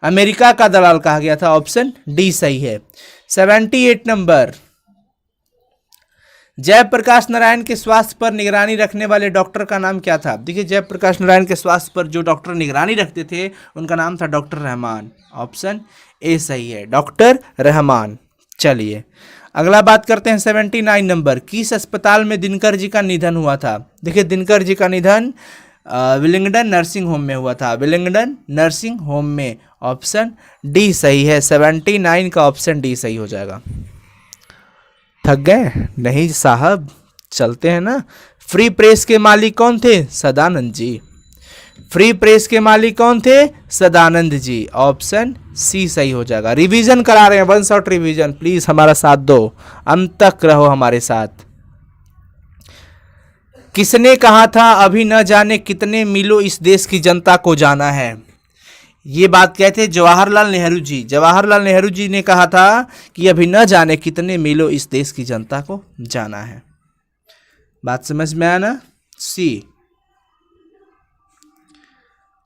अमेरिका का दलाल कहा गया था, ऑप्शन डी सही है। 78 नंबर, जयप्रकाश नारायण के स्वास्थ्य पर निगरानी रखने वाले डॉक्टर का नाम क्या था? देखिए, जयप्रकाश नारायण के स्वास्थ्य पर जो डॉक्टर निगरानी रखते थे उनका नाम था डॉक्टर रहमान, ऑप्शन ए सही है, डॉक्टर रहमान। चलिए अगला बात करते हैं 79 नंबर, किस अस्पताल में दिनकर जी का निधन हुआ था? देखिए, दिनकर जी का निधन विलिंगडन नर्सिंग होम में हुआ था, विलिंगडन नर्सिंग होम में, ऑप्शन डी सही है। 79 का ऑप्शन डी सही हो जाएगा। थक गए? नहीं साहब, चलते हैं ना। फ्री प्रेस के मालिक कौन थे? सदानंद जी। फ्री प्रेस के मालिक कौन थे? सदानंद जी, ऑप्शन सी सही हो जाएगा। रिवीजन करा रहे हैं, वन शॉट रिवीजन, प्लीज हमारा साथ दो, अंत तक रहो हमारे साथ। किसने कहा था अभी न जाने कितने मीलों इस देश की जनता को जाना है? ये बात कहते हैं जवाहरलाल नेहरू जी। जवाहरलाल नेहरू जी ने कहा था कि अभी न जाने कितने मीलों इस देश की जनता को जाना है। बात समझ में आया ना? सी।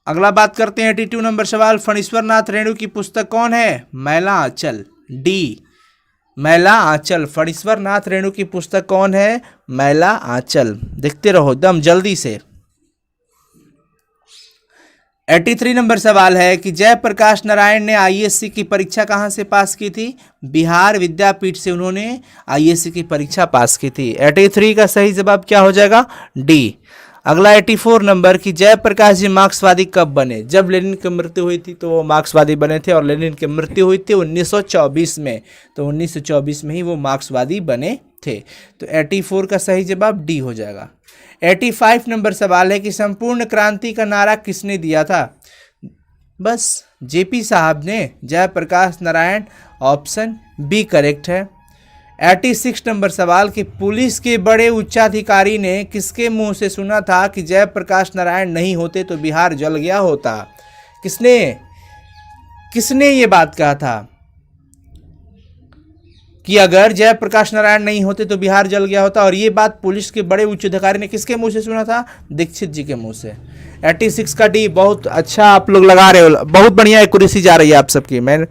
अगला बात करते हैं 82 नंबर सवाल, फणीश्वर नाथ रेणु की पुस्तक कौन है? मैला आंचल, डी मैला आंचल। फणीश्वर नाथ रेणु की पुस्तक कौन है? मैला आंचल। देखते रहो एकदम जल्दी से। 83 नंबर सवाल है कि जयप्रकाश नारायण ने आईएएससी की परीक्षा कहाँ से पास की थी? बिहार विद्यापीठ से उन्होंने आईएएससी की परीक्षा पास की थी। 83 का सही जवाब क्या हो जाएगा? डी। अगला 84 नंबर की जयप्रकाश जी मार्क्सवादी कब बने? जब लेनिन की मृत्यु हुई थी तो वो मार्क्सवादी बने थे, और लेनिन की मृत्यु हुई थी 1924 में, तो 1924 में ही वो मार्क्सवादी बने थे। तो 84 का सही जवाब डी हो जाएगा। 85 नंबर सवाल है कि संपूर्ण क्रांति का नारा किसने दिया था? बस जेपी साहब ने, Jayaprakash Narayan, option B correct है। 86 नंबर सवाल कि पुलिस के बड़े उच्चाधिकारी ने किसके मुंह से सुना था कि जयप्रकाश नारायण नहीं होते तो बिहार जल गया होता? किसने ये बात कहा था कि अगर जयप्रकाश नारायण नहीं होते तो बिहार जल गया होता? और ये बात पुलिस के बड़े उच्च अधिकारी ने किसके मुंह से सुना था? दीक्षित जी के मुंह से। 86 का डी। बहुत अच्छा आप लोग लगा रहे हो, बहुत बढ़िया एक्यूरेसी जा रही है आप सबकी, मैं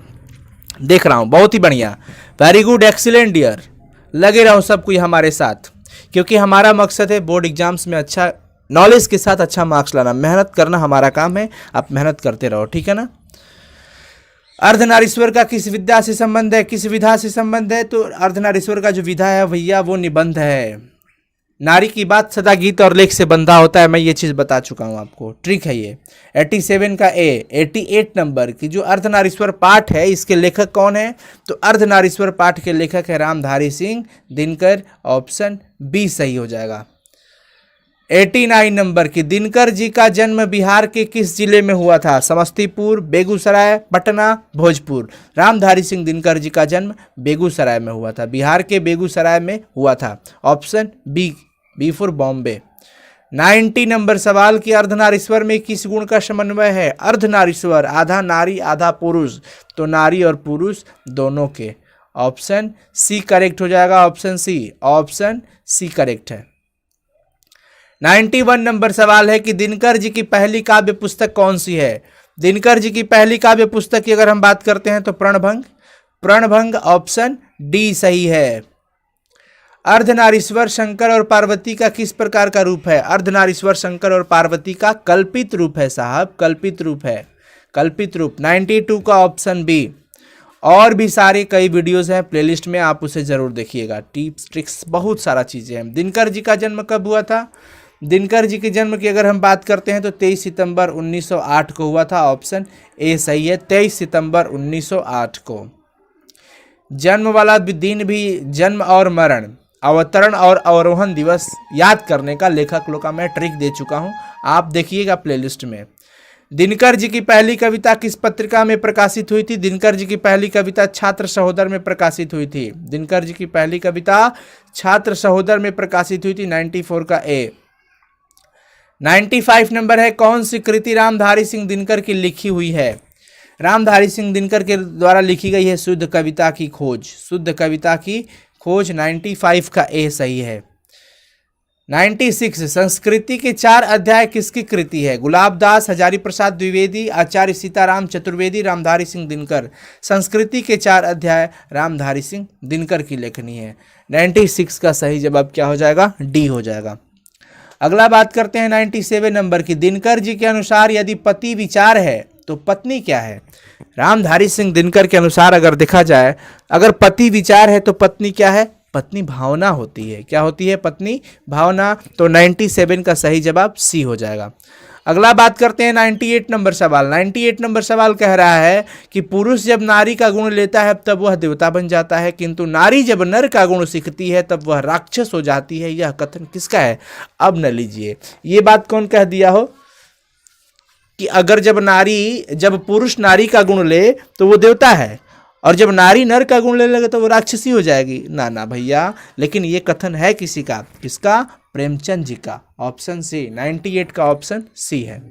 देख रहा हूँ, बहुत ही बढ़िया, वेरी गुड, एक्सीलेंट डियर। लगे रहो सब कोई हमारे साथ, क्योंकि हमारा मकसद है बोर्ड एग्जाम्स में अच्छा नॉलेज के साथ अच्छा मार्क्स लाना। मेहनत करना हमारा काम है, आप मेहनत करते रहो, ठीक है ना। अर्धनारीश्वर का किस विद्या से संबंध है? किस विधा से संबंध है? तो अर्धनारीश्वर का जो विधा है भैया वो निबंध है। नारी की बात सदा गीत और लेख से बंधा होता है, मैं ये चीज़ बता चुका हूँ आपको, ट्रिक है ये। 87 का ए। 88 नंबर की जो अर्धनारीश्वर पाठ है इसके लेखक कौन है? तो अर्धनारीश्वर पाठ के लेखक है रामधारी सिंह दिनकर, ऑप्शन बी सही हो जाएगा। 89 नंबर की दिनकर जी का जन्म बिहार के किस जिले में हुआ था? समस्तीपुर, बेगूसराय, पटना, भोजपुर। रामधारी सिंह दिनकर जी का जन्म बेगूसराय में हुआ था, बिहार के बेगूसराय में हुआ था, option B for Bombay. 90 number सवाल की अर्धनारीश्वर में किस गुण का समन्वय है? अर्धनारीश्वर आधा नारी आधा पुरुष, तो नारी और पुरुष दोनों के, ऑप्शन सी करेक्ट हो जाएगा, ऑप्शन सी करेक्ट है। 91 नंबर सवाल है कि दिनकर जी की पहली काव्य पुस्तक कौन सी है? दिनकर जी की पहली काव्य पुस्तक की अगर हम बात करते हैं तो प्रणभंग, ऑप्शन डी सही है। अर्धनारीश्वर शंकर और पार्वती का किस प्रकार का रूप है? अर्धनारीश्वर शंकर और पार्वती का कल्पित रूप है साहब, कल्पित रूप। 92 का ऑप्शन बी। और भी सारे कई वीडियोस हैं प्लेलिस्ट में, आप उसे जरूर देखिएगा, टिप्स ट्रिक्स बहुत सारा चीज़ें हैं। दिनकर जी का जन्म कब हुआ था? दिनकर जी के जन्म की अगर हम बात करते हैं तो 23 सितंबर 1908 को हुआ था, ऑप्शन ए सही है, 23 सितंबर 1908 को। जन्म वाला दिन भी जन्म और मरण, अवतरण और अवरोहण दिवस याद करने का लेखक लोग का मैं ट्रिक दे चुका हूं, आप देखिएगा प्लेलिस्ट में। दिनकर जी की पहली कविता किस पत्रिका में प्रकाशित हुई थी? दिनकर जी की पहली कविता छात्र सहोदर में प्रकाशित हुई थी। दिनकर जी की पहली कविता छात्र सहोदर में प्रकाशित हुई थी। 94 का ए। 95 नंबर है, कौन सी कृति रामधारी सिंह दिनकर की लिखी हुई है? रामधारी सिंह दिनकर के द्वारा लिखी गई है शुद्ध कविता की खोज। 95 का ए सही है। 96 संस्कृति के 4 अध्याय किसकी कृति है? गुलाबदास, हजारी प्रसाद द्विवेदी, आचार्य सीताराम चतुर्वेदी, रामधारी सिंह दिनकर। संस्कृति के 4 अध्याय रामधारी सिंह दिनकर की लेखनी है। 96 का सही जवाब क्या हो जाएगा? डी हो जाएगा। अगला बात करते हैं 97 नंबर की। दिनकर जी के अनुसार यदि पति विचार है तो पत्नी क्या है? रामधारी सिंह दिनकर के अनुसार अगर देखा जाए, अगर पति विचार है तो पत्नी क्या है? पत्नी भावना होती है। क्या होती है? पत्नी भावना। तो 97 का सही जवाब सी हो जाएगा। अगला बात करते हैं 98 नंबर सवाल। 98 नंबर सवाल कह रहा है कि पुरुष जब नारी का गुण लेता है तब वह देवता बन जाता है, किंतु नारी जब नर का गुण सीखती है तब वह राक्षस हो जाती है। यह कथन किसका है? अब न लीजिए, ये बात कौन कह दिया हो कि अगर जब पुरुष नारी का गुण ले तो वो देवता है, और जब नारी नर का गुण ले लगे तो वो राक्षसी हो जाएगी। ना ना भैया, लेकिन ये कथन है किसी का? किसका? प्रेमचंद जी का। ऑप्शन सी, 98 का ऑप्शन सी है।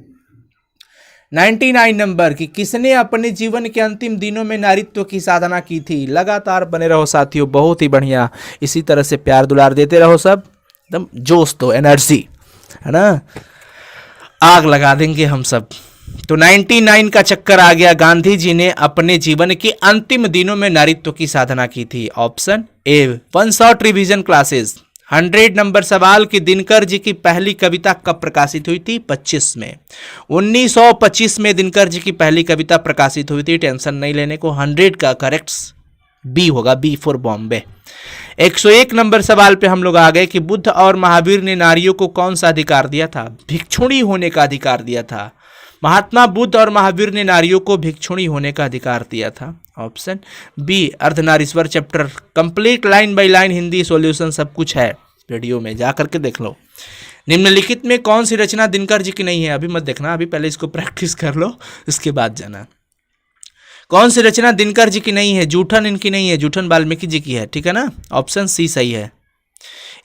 99 नंबर की। किसने अपने जीवन के अंतिम दिनों में नारीत्व की साधना की थी? लगातार बने रहो साथियों, बहुत ही बढ़िया, इसी तरह से प्यार दुलार देते रहो सब, एकदम जोश दो, एनर्जी, है ना, आग लगा देंगे हम सब। तो 99 का चक्कर आ गया। गांधी जी ने अपने जीवन के अंतिम दिनों में नारीत्व की साधना की थी। Option A. 1 short revision classes. 100 number सवाल कि दिनकर जी की पहली कविता कब प्रकाशित हुई थी? 25 में। 1925 में दिनकर जी की पहली कविता प्रकाशित हुई थी। टेंशन नहीं लेने को, 100 का करेक्ट बी होगा, बी फॉर बॉम्बे। 101 नंबर सवाल पे हम लोग आ गए कि बुद्ध और महावीर ने नारियों को कौन सा अधिकार दिया था? भिक्षुणी होने का अधिकार दिया था। महात्मा बुद्ध और महावीर ने नारियों को भिक्षुणी होने का अधिकार दिया था। Option B, Ardhnarishwar chapter complete line by line Hindi solution सब कुछ है वीडियो में, जा करके देख लो। निम्नलिखित में कौन सी रचना दिनकर जी की नहीं है? अभी मत देखना, अभी पहले इसको प्रैक्टिस कर लो, इसके बाद जाना। कौन सी रचना दिनकर जी की नहीं है? जूठन इनकी नहीं है, जूठन वाल्मीकि जी की है, ठीक है ना। ऑप्शन सी सही है।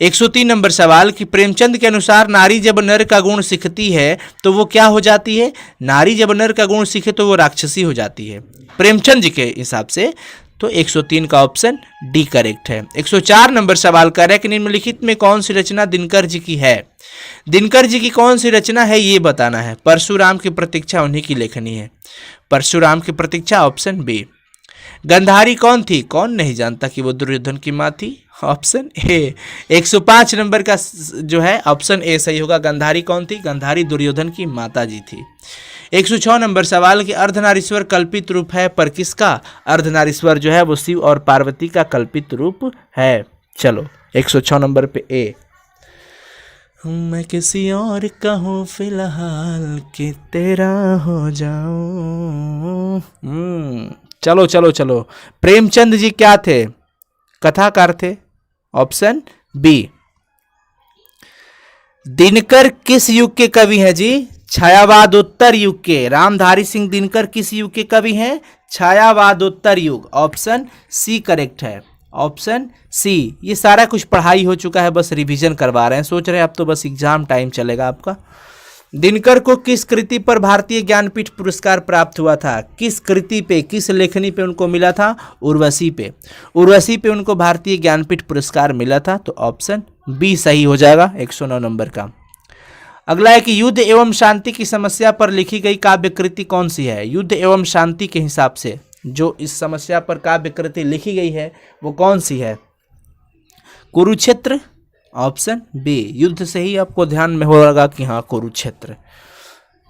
103 नंबर सवाल कि प्रेमचंद के अनुसार नारी जब नर का गुण सीखती है तो वो क्या हो जाती है? नारी जब नर का गुण सीखे तो वो राक्षसी हो जाती है प्रेमचंद जी के हिसाब से। तो 103 का ऑप्शन डी करेक्ट है। 104 नंबर सवाल कर रहा है कि निम्नलिखित में कौन सी रचना दिनकर जी की है? दिनकर जी की कौन सी रचना है ये बताना है। परशुराम की प्रतीक्षा उन्हीं की लेखनी है। परशुराम की प्रतीक्षा, ऑप्शन बी। गंधारी कौन थी? कौन नहीं जानता कि वो दुर्योधन की माँ थी। Option A. 105 नंबर का जो है ऑप्शन ए सही होगा। गंधारी कौन थी? गंधारी दुर्योधन की माता जी थी। 106 नंबर सवाल कि अर्धनारीश्वर कल्पित रूप है पर किसका? अर्धनारीश्वर जो है वो शिव और पार्वती का कल्पित रूप है। चलो 106 नंबर पे ए। मैं किसी और का हूँ फिलहाल कि तेरा हो जाऊं। चलो चलो चलो, प्रेमचंद जी क्या थे? कथाकार थे। Option B. दिनकर किस युग के कवि हैं जी? छायावादोत्तर युग के। रामधारी सिंह दिनकर किस युग के कवि हैं? छायावादोत्तर युग। ऑप्शन सी करेक्ट है। Option C. ये सारा कुछ पढ़ाई हो चुका है, बस रिवीजन करवा रहे हैं। सोच रहे हैं अब तो बस एग्जाम टाइम चलेगा आपका। दिनकर को किस कृति पर भारतीय ज्ञानपीठ पुरस्कार प्राप्त हुआ था? किस कृति पे, किस लेखनी पे उनको मिला था? उर्वशी पे। उर्वशी पे उनको भारतीय ज्ञानपीठ पुरस्कार मिला था। तो ऑप्शन बी सही हो जाएगा 109 नंबर का। अगला है कि युद्ध एवं शांति की समस्या पर लिखी गई काव्य कृति कौन सी है? युद्ध एवं शांति के हिसाब से जो इस समस्या पर काव्य कृति लिखी गई है वो कौन सी है? कुरुक्षेत्र। Option B. युद्ध से ही आपको ध्यान में होगा कि हाँ कुरुक्षेत्र।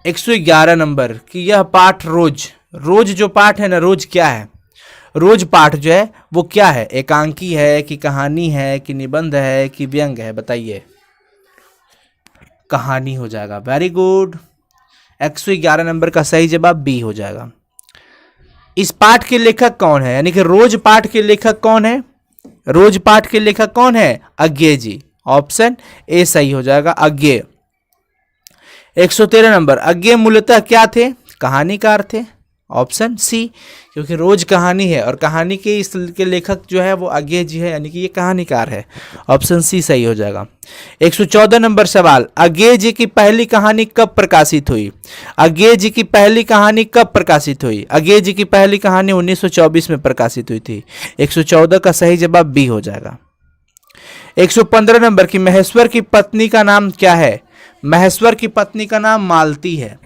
111 नंबर कि यह पाठ रोज जो पाठ है ना, रोज क्या है? रोज पाठ जो है वो क्या है? एकांकी है कि कहानी है कि निबंध है कि व्यंग है? बताइए। कहानी हो जाएगा। Very good. 111 नंबर का सही जवाब बी हो जाएगा। इस पाठ के लेखक कौन है? यानी कि रोज पाठ के लेखक कौन है? रोज पाठ के लेखक कौन है? अज्ञे जी। ऑप्शन ए सही हो जाएगा, अज्ञे। 113 नंबर अज्ञे मूलतः क्या थे? कहानीकार थे। ऑप्शन सी, क्योंकि रोज कहानी है और कहानी के इसके लेखक जो है वो अज्ञे जी है, यानी कि ये कहानीकार है। ऑप्शन सी सही हो जाएगा। 114 नंबर सवाल अज्ञे जी की पहली कहानी कब प्रकाशित हुई? अज्ञे जी की पहली कहानी कब प्रकाशित हुई? अज्ञे जी की पहली कहानी 1924 में प्रकाशित हुई थी। 114 का सही जवाब बी हो जाएगा। 115 नंबर की महेश्वर की पत्नी का नाम क्या है? महेश्वर की पत्नी का नाम मालती है।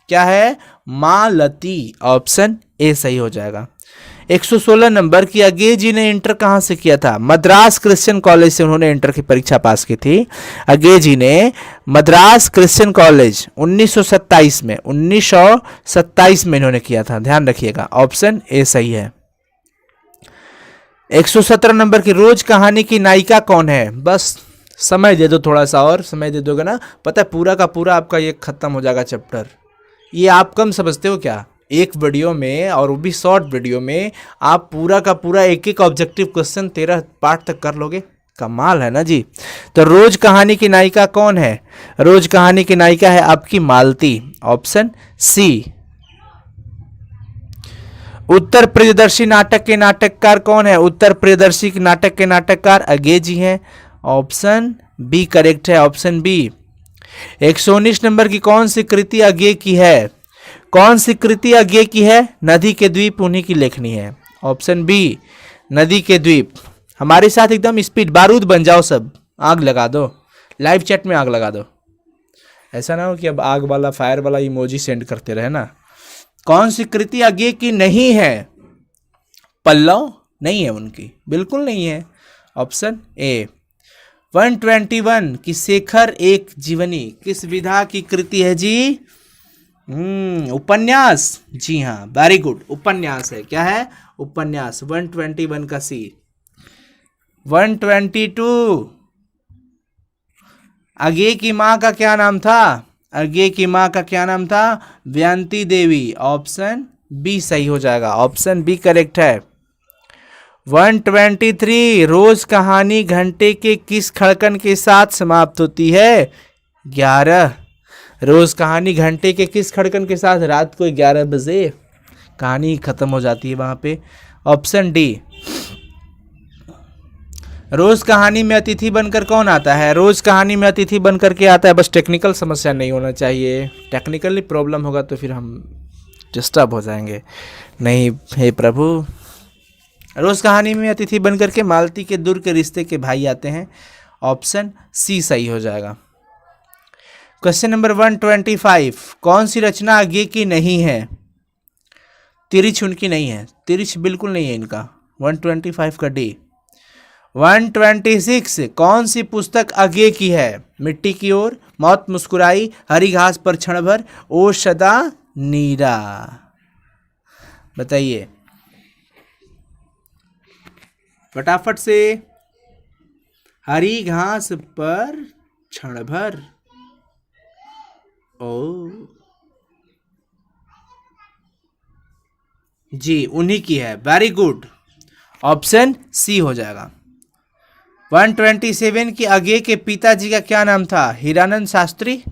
क्या है? मालती। ऑप्शन ए सही हो जाएगा। 116 नंबर की अगे जी ने इंटर कहां से किया था? मद्रास क्रिश्चियन कॉलेज से उन्होंने इंटर की परीक्षा पास की थी। अगे जी ने मद्रास क्रिश्चियन कॉलेज 1927 में इन्होंने किया था, ध्यान रखिएगा। ऑप्शन ए सही है। 117 नंबर की रोज कहानी की नायिका कौन है? बस समय दे दो, थोड़ा सा और समय दे दोगे ना, पता है पूरा का पूरा आपका ये खत्म हो जाएगा चैप्टर। ये आप कम समझते हो क्या? एक वीडियो में, और वो भी शॉर्ट वीडियो में, आप पूरा का पूरा एक एक ऑब्जेक्टिव क्वेश्चन 13 पार्ट तक कर लोगे। कमाल है ना जी। तो रोज कहानी की नायिका कौन है? रोज कहानी की नायिका है आपकी मालती। Option C. उत्तर प्रियदर्शी नाटक के नाटककार कौन है? उत्तर प्रियदर्शी के नाटक के नाटककार अगे जी हैं। ऑप्शन बी करेक्ट है। Option B. 119 नंबर की कौन सी कृति अगे की है? कौन सी कृति अगे की है? नदी के द्वीप उन्हीं की लेखनी है। ऑप्शन बी नदी के द्वीप। हमारे साथ एकदम स्पीड बारूद बन जाओ सब, आग लगा दो, लाइव चैट में आग लगा दो। ऐसा ना हो कि अब आग वाला फायर वाला इमोजी सेंड करते रहे ना। कौन सी कृति अगे की नहीं है? पल्लव नहीं है उनकी, बिल्कुल नहीं है। Option A. 121 की शेखर एक जीवनी किस विधा की कृति है जी? उपन्यास। जी हाँ, वेरी गुड, उपन्यास है। क्या है? उपन्यास। 121 का सी। 122 अगे की मां का क्या नाम था? अगे की मां का क्या नाम था? व्यंती देवी। ऑप्शन बी सही हो जाएगा। ऑप्शन बी करेक्ट है। 123 रोज कहानी घंटे के किस खड़कन के साथ समाप्त होती है? 11। रोज कहानी घंटे के किस खड़कन के साथ? रात को 11 बजे कहानी खत्म हो जाती है वहां पे। Option D. रोज कहानी में अतिथि बनकर कौन आता है? रोज कहानी में अतिथि बनकर के आता है, बस टेक्निकल समस्या नहीं होना चाहिए। टेक्निकली प्रॉब्लम होगा तो फिर हम डिस्टर्ब हो जाएंगे। नहीं हे प्रभु। रोज कहानी में अतिथि बनकर के मालती के दूर के रिश्ते के भाई आते हैं। ऑप्शन सी सही हो जाएगा। क्वेश्चन नंबर 125 कौन सी रचना आगे की नहीं है? तिरिछ उनकी नहीं है, तिरिछ बिल्कुल नहीं है इनका। 125 का डी। 126 कौन सी पुस्तक आगे की है? मिट्टी की ओर, मौत मुस्कुराई, हरी घास पर क्षण भर, ओ सदा नीरा। बताइए फटाफट से। हरी घास पर क्षण भर। ओ जी, उन्हीं की है। Very good. ऑप्शन सी हो जाएगा। 127 की आगे के पिताजी का क्या नाम था? हीरानंद शास्त्री।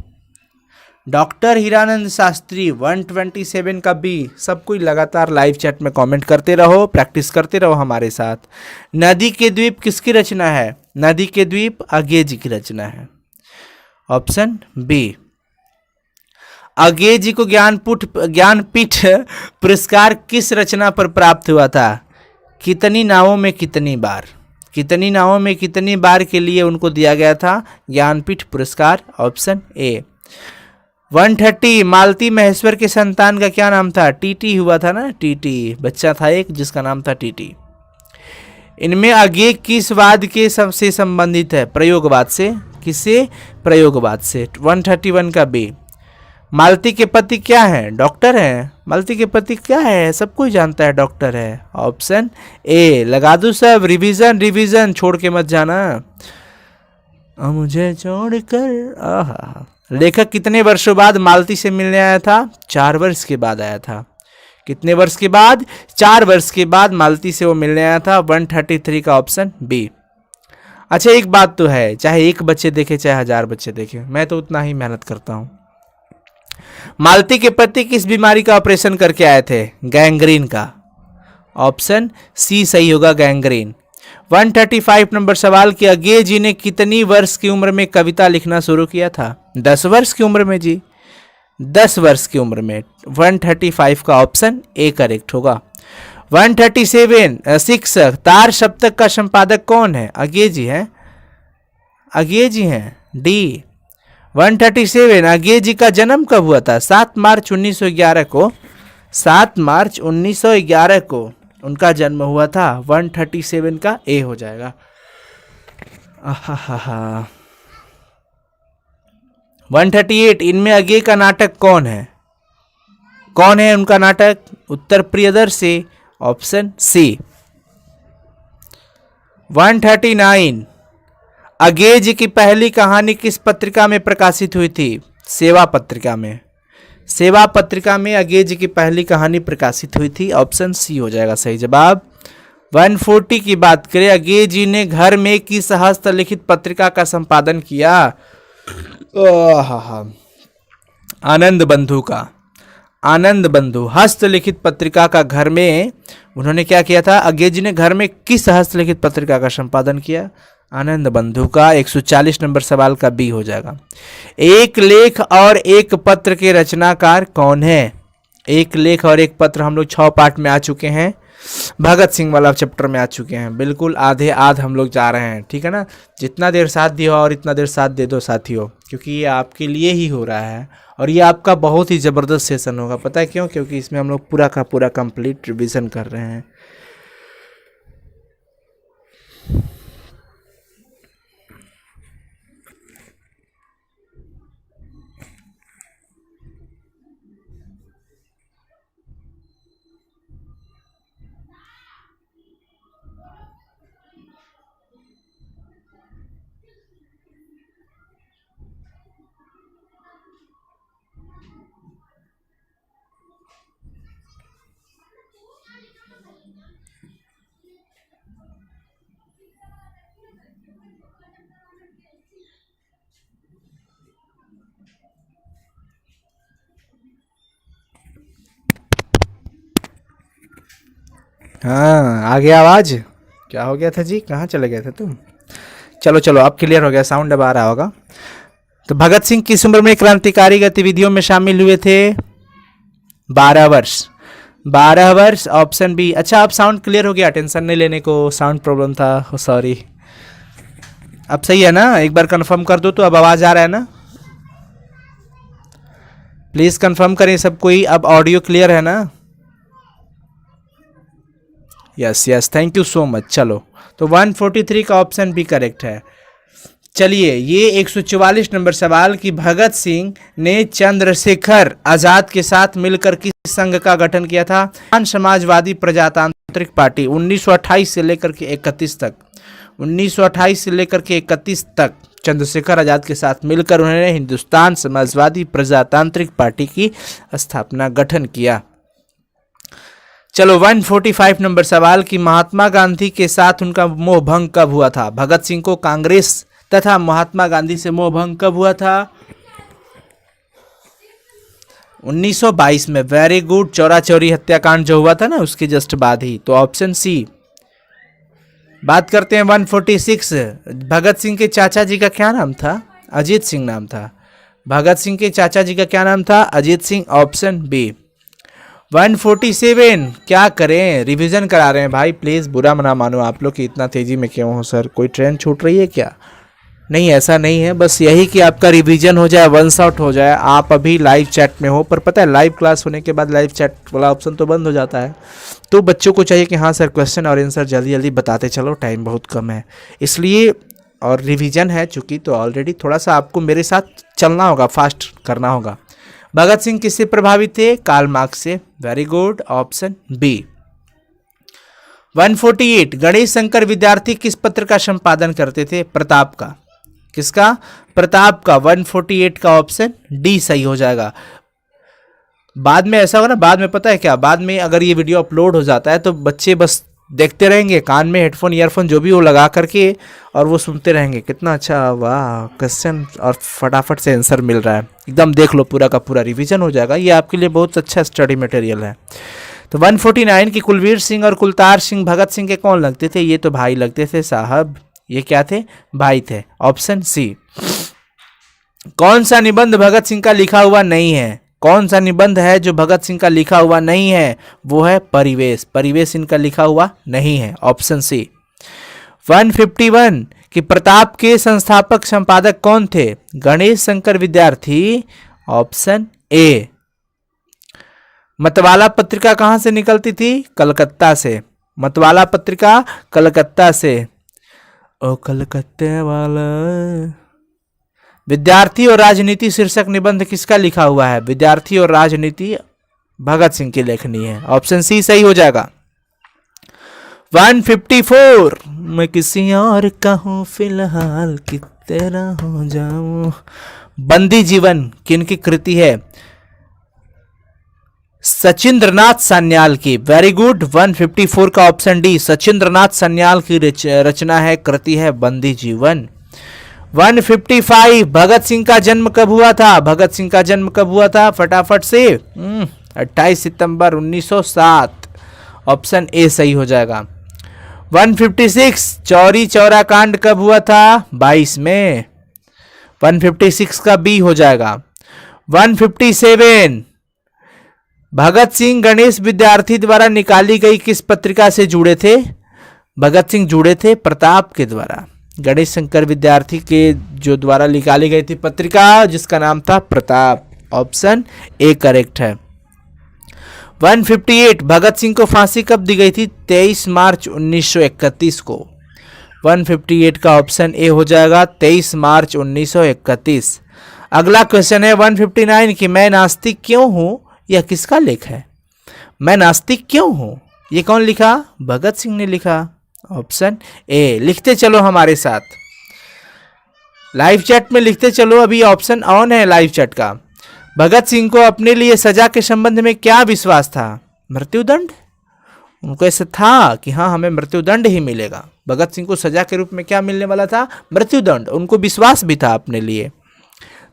डॉक्टर हीरानंद शास्त्री। 127 का बी। सब कोई लगातार लाइव चैट में कमेंट करते रहो, प्रैक्टिस करते रहो हमारे साथ। नदी के द्वीप किसकी रचना है? नदी के द्वीप अगे जी की रचना है। Option B. अगे जी को ज्ञानपीठ पुरस्कार किस रचना पर प्राप्त हुआ था? कितनी नावों में कितनी बार। कितनी नावों में कितनी बार के लिए उनको दिया गया था ज्ञानपीठ पुरस्कार। Option A. 130 मालती महेश्वर के संतान का क्या नाम था? टीटी हुआ था ना, टीटी बच्चा था एक जिसका नाम था टीटी। इनमें आगे किस वाद के सबसे संबंधित है? प्रयोगवाद से। किससे? प्रयोगवाद से। 131 का बी। मालती के पति क्या है? डॉक्टर है। मालती के पति क्या है? सब कोई जानता है, डॉक्टर है। Option A. लगा दो सब, रिवीजन रिवीजन छोड़ के मत जाना। मुझे छोड़कर। आहा। लेखक कितने वर्षों बाद मालती से मिलने आया था? 4 वर्ष के बाद आया था। कितने वर्ष के बाद? 4 वर्ष के बाद मालती से वो मिलने आया था। 133 का ऑप्शन बी। अच्छा एक बात तो है, चाहे एक बच्चे देखे चाहे 1000 बच्चे देखे, मैं तो उतना ही मेहनत करता हूँ। मालती के पति किस बीमारी का ऑपरेशन करके आए थे? गैंग्रीन का। ऑप्शन सी सही होगा, गैंग्रीन। 135 नंबर सवाल की अगे जी ने कितनी वर्ष की उम्र में कविता लिखना शुरू किया था? 10 वर्ष की उम्र में जी, 10 वर्ष की उम्र में। 135 का ऑप्शन ए करेक्ट होगा। 137 तार सप्तक का संपादक कौन है? अगे जी है। अज्ञे जी हैं, डी। 137 अज्ञे जी का जन्म कब हुआ था? 7 मार्च 1911 को, 7 मार्च 1911 को उनका जन्म हुआ था। 137 का ए हो जाएगा। आहा। 138 इनमें अज्ञे का नाटक कौन है? कौन है उनका नाटक? उत्तर प्रियदर्शी, ऑप्शन सी। 139 अज्ञे जी की पहली कहानी किस पत्रिका में प्रकाशित हुई थी? सेवा पत्रिका में। सेवा पत्रिका में अज्ञे जी की पहली कहानी प्रकाशित हुई थी, ऑप्शन सी हो जाएगा सही जवाब। 140 की बात करें, अज्ञे जी ने घर में किस हस्तलिखित पत्रिका का संपादन किया? आनंद बंधु का। आनंद बंधु हस्तलिखित पत्रिका का घर में उन्होंने क्या किया था? अज्ञे जी ने घर में किस हस्तलिखित पत्रिका का संपादन किया? आनंद बंधु का। 140 नंबर सवाल का बी हो जाएगा। एक लेख और एक पत्र के रचनाकार कौन है? एक लेख और एक पत्र हम लोग 6 पार्ट में आ चुके हैं, भगत सिंह वाला चैप्टर में आ चुके हैं। बिल्कुल आधे आध हम लोग जा रहे हैं, ठीक है ना। जितना देर साथ दिया और इतना देर साथ दे दो साथियों, क्योंकि ये आपके लिए ही हो रहा है और ये आपका बहुत ही ज़बरदस्त सेशन होगा। पता है क्यों? क्योंकि इसमें हम लोग पूरा का पूरा कंप्लीट रिवीजन कर रहे हैं। हाँ, आ गया आवाज? क्या हो गया था जी, कहाँ चले गए थे तुम? चलो चलो, अब क्लियर हो गया, साउंड अब आ रहा होगा। तो भगत सिंह किस उम्र में क्रांतिकारी गतिविधियों में शामिल हुए थे? 12 वर्ष। 12 वर्ष, ऑप्शन बी। अच्छा, अब साउंड क्लियर हो गया, टेंशन नहीं लेने को, साउंड प्रॉब्लम था, सॉरी। अब सही है ना? एक बार कंफर्म कर दो तो अब आवाज आ रहा है ना? प्लीज कंफर्म करें सब कोई, अब ऑडियो क्लियर है ना? Yes yes, thank you so much. चलो, तो 143 का ऑप्शन भी करेक्ट है। चलिए, ये 144 नंबर सवाल कि भगत सिंह ने चंद्रशेखर आजाद के साथ मिलकर किस संघ का गठन किया था? समाजवादी प्रजातांत्रिक पार्टी। 1928 से लेकर के 31 तक, 1928 से लेकर के 31 तक चंद्रशेखर आजाद के साथ मिलकर उन्होंने हिंदुस्तान समाजवादी प्रजातांत्रिक पार्टी की स्थापना, गठन किया। चलो, 145 नंबर सवाल कि महात्मा गांधी के साथ उनका मोह भंग कब हुआ था? भगत सिंह को कांग्रेस तथा महात्मा गांधी से मोह भंग कब हुआ था? 1922 में। Very good. चौरा चौरी हत्याकांड जो हुआ था ना, उसके जस्ट बाद ही, तो ऑप्शन सी। बात करते हैं 146। भगत सिंह के चाचा जी का क्या नाम था? अजीत सिंह नाम था। भगत सिंह के चाचा जी का क्या नाम था? Ajit Singh, option B. 147 क्या करें, रिवीजन करा रहे हैं भाई, प्लीज़ बुरा मना मानो आप लोग कि इतना तेज़ी में क्यों हो सर, कोई ट्रेन छूट रही है क्या? नहीं, ऐसा नहीं है, बस यही कि आपका रिवीजन हो जाए, वन शॉट हो जाए। आप अभी लाइव चैट में हो, पर पता है लाइव क्लास होने के बाद लाइव चैट वाला ऑप्शन तो बंद हो जाता है। तो बच्चों को चाहिए कि हाँ सर, क्वेश्चन और आंसर जल्दी जल्दी बताते चलो, टाइम बहुत कम है इसलिए, और रिवीजन है चूँकि, तो ऑलरेडी थोड़ा सा आपको मेरे साथ चलना होगा, फास्ट करना होगा। भगत सिंह किससे प्रभावित थे? कार्ल मार्क्स से। Very good, option B. 148 Ganesh Shankar Vidyarthi किस पत्र का संपादन करते थे? प्रताप का। किसका? प्रताप का। 148 का ऑप्शन डी सही हो जाएगा। बाद में ऐसा होगा ना, बाद में पता है क्या, बाद में अगर ये वीडियो अपलोड हो जाता है तो बच्चे बस देखते रहेंगे, कान में हेडफोन ईयरफोन जो भी हो लगा करके, और वो सुनते रहेंगे। कितना अच्छा, वाह, क्वेश्चन और फटाफट से आंसर मिल रहा है एकदम। देख लो, पूरा का पूरा रिवीजन हो जाएगा, ये आपके लिए बहुत अच्छा स्टडी मटेरियल है। तो 149 की कुलवीर सिंह और कुलतार सिंह भगत सिंह के कौन लगते थे? ये तो भाई लगते थे साहब, ये क्या थे? भाई थे, ऑप्शन सी। कौन सा निबंध भगत सिंह का लिखा हुआ नहीं है? कौन सा निबंध है जो भगत सिंह का लिखा हुआ नहीं है? वो है परिवेश। परिवेश इनका लिखा हुआ नहीं है, ऑप्शन सी। 151 कि प्रताप के संस्थापक संपादक कौन थे? गणेश शंकर विद्यार्थी, ऑप्शन ए। मतवाला पत्रिका कहां से निकलती थी? कलकत्ता से। मतवाला पत्रिका कलकत्ता से। ओ कलकत्ते वाला। विद्यार्थी और राजनीति शीर्षक निबंध किसका लिखा हुआ है? विद्यार्थी और राजनीति भगत सिंह की लेखनी है, ऑप्शन सी सही हो जाएगा। 154 मैं किसी और का हूं फिलहाल कि तेरा हो जाऊं। बंदी जीवन किनकी कृति है? सचिंद्रनाथ सान्याल की। Very good. 154 का ऑप्शन डी सचिंद्रनाथ सान्याल की रचना है, कृति है बंदी जीवन। 155 भगत सिंह का जन्म कब हुआ था? भगत सिंह का जन्म कब हुआ था? फटाफट से 28 सितंबर 1907, ऑप्शन ए सही हो जाएगा। 156 चौरी चौरा कांड कब हुआ था? 22 में। 156 का बी हो जाएगा। 157 भगत सिंह गणेश विद्यार्थी द्वारा निकाली गई किस पत्रिका से जुड़े थे? भगत सिंह जुड़े थे प्रताप के द्वारा। गणेश शंकर विद्यार्थी के जो द्वारा निकाली गई थी पत्रिका जिसका नाम था प्रताप, ऑप्शन ए करेक्ट है। 158 भगत सिंह को फांसी कब दी गई थी? 23 मार्च 1931 को। 158 का ऑप्शन ए हो जाएगा, 23 मार्च 1931। अगला क्वेश्चन है 159 कि मैं नास्तिक क्यों हूं? यह किसका लेख है? मैं नास्तिक क्यों हूं, ये कौन लिखा? भगत सिंह ने लिखा, ऑप्शन ए। लिखते चलो हमारे साथ, लाइव चैट में लिखते चलो, अभी ऑप्शन ऑन है लाइव चैट का। भगत सिंह को अपने लिए सजा के संबंध में क्या विश्वास था? मृत्युदंड। उनको ऐसा था कि हाँ हमें मृत्युदंड ही मिलेगा। भगत सिंह को सजा के रूप में क्या मिलने वाला था? मृत्युदंड। उनको विश्वास भी था अपने लिए,